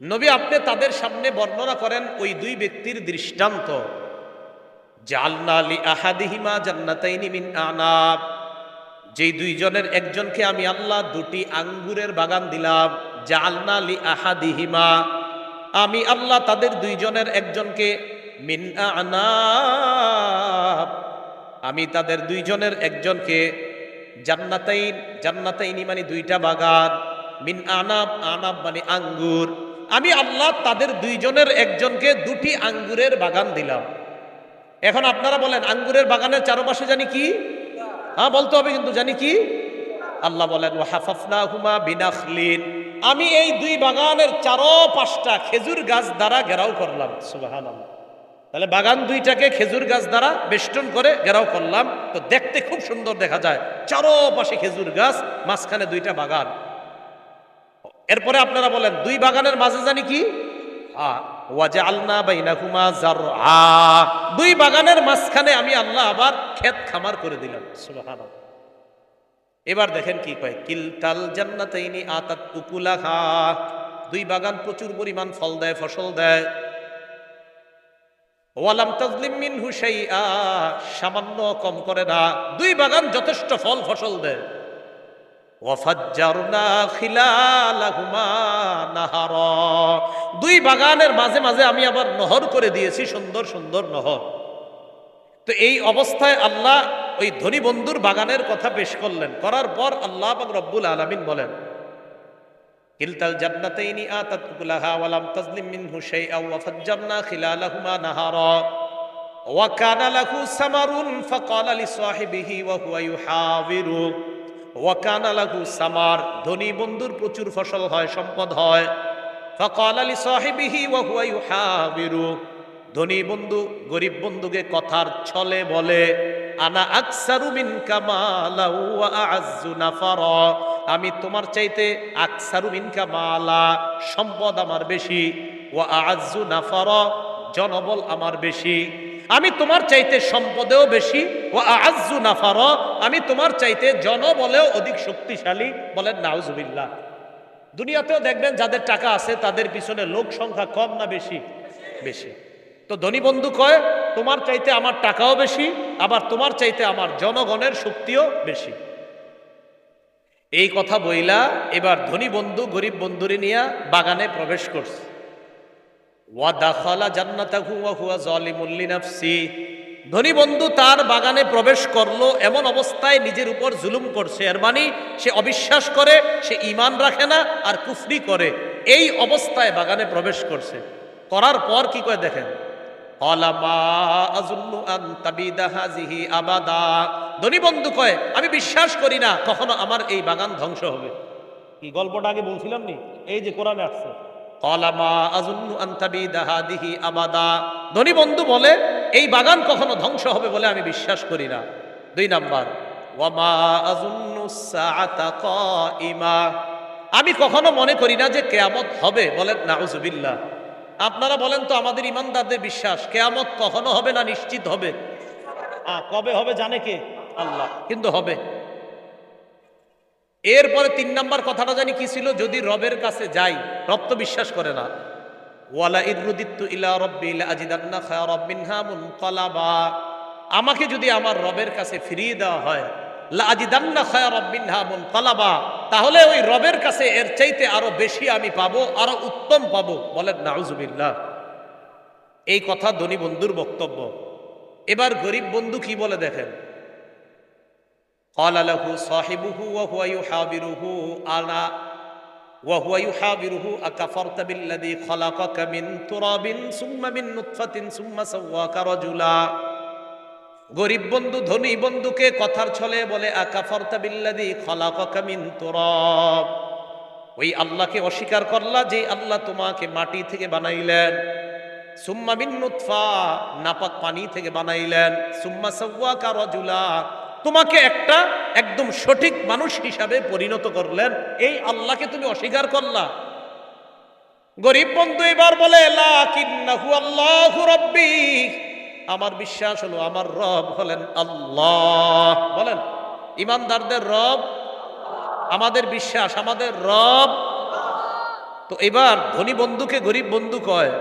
নবী, আপনি তাদের সামনে বর্ণনা করেন ওই দুই ব্যক্তির দৃষ্টান্ত। জাআলনা লিআহাদিহিমা জান্নাতাইনি মিন আ'নাব, যেই দুইজনের একজনকে আমি আল্লাহ দুটি আঙ্গুরের বাগান দিলাম। জাআলনা লিআহাদিহিমা, আমি আল্লাহ তাদের দুইজনের একজনকে, মিন আ'নাব, আমি তাদের দুইজনের একজনকে, জান্নাতাইন, জান্নাতাইনি মানে দুইটা বাগান, মিন আ'নাব, আ'নাব মানে আঙ্গুর, আমি আল্লাহ তাদের দুইজনের একজনকে দুটি আঙ্গুরের বাগান দিলাম। এখন আপনারা বলেন, আঙ্গুরের বাগানের চারপাশে জানি কি? হ্যাঁ, বলতে হবে কিন্তু, জানি কি? আল্লাহ বলেন, ওয়া হাফাফনাহুমা বিনাখলিন, আমি এই দুই বাগানের চারপাশটা খেজুর গাছ দ্বারা ঘেরাও করলাম। সুবহানাল্লাহ। তাহলে বাগান দুইটাকে খেজুর গাছ দ্বারা বেষ্টন করে ঘেরাও করলাম, তো দেখতে খুব সুন্দর দেখা যায়, চারপাশে খেজুর গাছ, মাঝখানে দুইটা বাগান। এরপরে আপনারা বলেন, দুই বাগানের মাঝে জানি কি? ওয়াজআলনা বাইনাহুমা যারআ, দুই বাগানের মাঝখানে আমি আল্লাহ আবার ক্ষেত খামার করে দিলাম। সুবহানাল্লাহ। এবার দেখেন কি কয়, কিলতাল জান্নাতাইনি আতাত উকুলাহা, দুই বাগান প্রচুর পরিমাণ ফল দেয়, ফসল দেয়। ওয়ালাম তাজলিম মিনহু শাইআ, সামান্য কম করে না, দুই বাগান যথেষ্ট ফল ফসল দেয়। ওয়াফাজ্জারনা খিলালাহুমা নাহারা, দুই বাগানের মাঝে মাঝে আমি আবার নহর করে দিয়েছি, সুন্দর সুন্দর নহর। তো এই অবস্থায় আল্লাহ ওই ধনী বন্ধুর বাগানের কথা পেশ করলেন, করার পর আল্লাহ পাক রব্বুল আলামিন বলেন, কিলতাল জান্নাতাইনি আতাত উকুলাহা ওয়ালাম তাজলিম মিনহু শাইআ ওয়াফাজ্জারনা খিলালাহুমা নাহারা ওয়া কানা লাহু সামারুন ফাকালা লিসাহিবিহি ওয়া হুয়া ইউহাবিরু ওয়া কানা লাহু সামার, ধনী বন্ধুর প্রচুর ফসল হয়, সম্পদ হয়। ফাকালা লিসাহিবিহি ওয়া হুয়া ইউহাবিরু, ধনী বন্ধু গরিব বন্ধুকে কথার ছলে বলে, আনা আকসারু মিনকা মালা ওয়া আ'আজ্জু নাফারা, আমি তোমার চাইতে আকসারু মিনকা মালা, সম্পদ আমার বেশি, ওয়া আ'আজ্জু নাফারা, জনবল আমার বেশি। আমি তোমার চাইতে সম্পদেও বেশি, ওয়া আ'আজ্জু নাফারা, আমি তোমার চাইতে জনবলেও অধিক শক্তিশালী। বলেন নাউজুবিল্লাহ। দুনিয়াতেও দেখবেন যাদের টাকা আছে তাদের পিছনে লোক সংখ্যা কম না বেশি? বেশি। তো ধনী বন্ধু কয়, তোমার চাইতে আমার টাকাও বেশি, আবার তোমার চাইতে আমার জনগণের শক্তিও বেশি। এই কথা বইলা এবার ধনী বন্ধু গরিব বন্ধুরে নিয়ে বাগানে প্রবেশ করছে। ওয়া দাখালা জান্নাতাহু ওয়া হুয়া যালিমুল লিনাফসি, ধনী বন্ধু তার বাগানে প্রবেশ করলো, এমন অবস্থায় নিজের উপর জুলুম করছে। এর মানে সে অবিশ্বাস করে, সে ঈমান রাখে না, আর কুফরি করে। এই অবস্থায় বাগানে প্রবেশ করছে। করার পর কি কয় দেখেন, ক্বালা মা আযুন্নু আন তাবিদা হাযিহি আবাদা, ধনী বন্ধু কয়, আমি বিশ্বাস করি না কখনো আমার এই বাগান ধ্বংস হবে। কি গল্পটা আগে বলছিলাম নি, এই যে কোরআনে আসছে, ক্বালা মা আযুন্নু আন তাবিদা হাযিহি আবাদা, ধনী বন্ধু বলে এই বাগান কখনো ধ্বংস হবে বলে আমি বিশ্বাস করি না। দুই নাম্বার, ওয়া মা আযুন্নু সাআতা কাইমা, আমি কখনো মনে করি না যে কিয়ামত হবে। বলেন নাউজুবিল্লাহ। আপনারা বলেন তো, আমাদের ইমানদারদের বিশ্বাস কিয়ামত কখনো হবে না নিশ্চিত হবে? কবে হবে জানে কে? আল্লাহ, কিন্তু হবে। এরপরে তিন নাম্বার কথাটা জানি কি ছিল, যদি রবের কাছে যাই, রব তো বিশ্বাস করে না। ওয়ালা ইরুদিত্তু ইলা রাব্বি লাআজিদান্না খায়রাম মিনহা মুনকালাবা, আমাকে যদি আমার রবের কাছে ফিরিয়ে দেওয়া হয়, লাআজিদান্না খায়রাম মিনহা মুনকালাবা, তাহলে ওই রবের কাছে এর চাইতে আরো বেশি আমি পাবো, আরো উত্তম পাবো। বলেন নাউজুবিল্লাহ। এই কথা ধনী বন্ধুর বক্তব্য। এবার গরিব বন্ধু কি বলে দেখেন, ক্বালা লাহু সাহিবুহু ওয়া হুয়া ইউহাবিরুহু আনা ওয়া হুয়া ইউহাবিরুহু আকাফারতা বিল্লাযী খালাকাকা মিন তুরাবিন সুম্মা মিন নুতফাতিন সুম্মা সাওয়াকা রাজুলা, গরিব বন্ধু ধনী বন্ধুকে কথার ছলে বলে, আকাফারতা বিল্লাযী খালাকাকা মিন তুরাব, ওই আল্লাহকে অস্বীকার করলা যে আল্লাহ তোমাকে মাটি থেকে বানাইলেন, সুম্মা মিন নুতফা, নাপাক পানি থেকে বানাইলেন, সুম্মা সাওয়াকা রাজুলা, তোমাকে একটা একদম সঠিক মানুষ হিসাবে পরিণত করলেন, এই আল্লাহকে তুমি অস্বীকার করলা। গরিব বন্ধু এবার বলে, লাকিন্নাহু আল্লাহু রাব্বি, আমার বিশ্বাস হলো আমার রব হলেন আল্লাহ। বলেন, ইমানদারদের রব, আমাদের বিশ্বাস আমাদের রব। তো এবার ধনী বন্ধুকে গরিব বন্ধু কয়,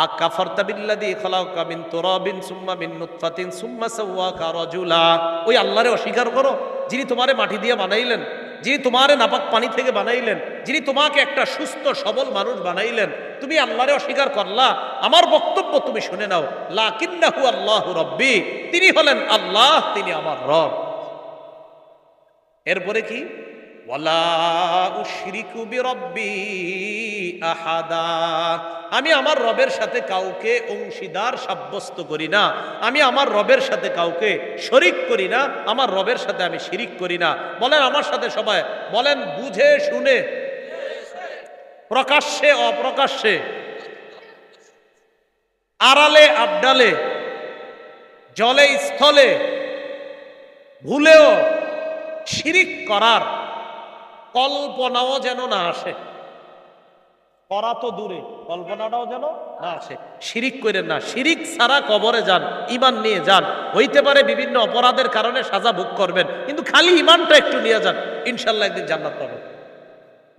আকাফারতা বিল্লাযী খালাকাকা মিন তুরাবিন সুম্মা মিন নুতফাতিন সুম্মা সাওয়াকা রাজুলা, ওই আল্লাহরে অস্বীকার করো যিনি তোমারে মাটি দিয়ে বানাইলেন, যিনি তোমারে নাপাক পানি থেকে বানাইলেন, যিনি তোমাকে একটা সুস্থ সবল মানুষ বানাইলেন, তুমি আল্লাহরে অস্বীকার করলা। আমার বক্তব্য তুমি শুনে নাও, লাকিন্নাহু আল্লাহু রাব্বি, তিনি হলেন আল্লাহ, তিনি আমার রব। এরপরে কি, ওয়ালা উশরিকু বিরাব্বি আহাদা, আমি আমার রবের সাথে কাউকে অংশীদার সাব্যস্ত করি না, আমি আমার রবের সাথে কাউকে শরিক করি না, আমার রবের সাথে আমি শিরিক করি না। বলেন আমার সাথে সবাই বলেন, বুঝে শুনে, প্রকাশ্যে অপ্রকাশ্যে, আড়ালে আবডালে, জলে স্থলে, ভুলেও শিরিক করার কল্পনাও যেন না আসে। করা তো দূরে, কল্পনাটাও যেন না আসে। শিরিক করেন না, শিরিক ছাড়া কবরে যান, ইমান নিয়ে যান। হইতে পারে বিভিন্ন অপরাধের কারণে সাজা ভোগ করবেন, কিন্তু খালি ইমানটা একটু নিয়ে যান, ইনশাল্লাহ একদিন জান্নাত পাবেন।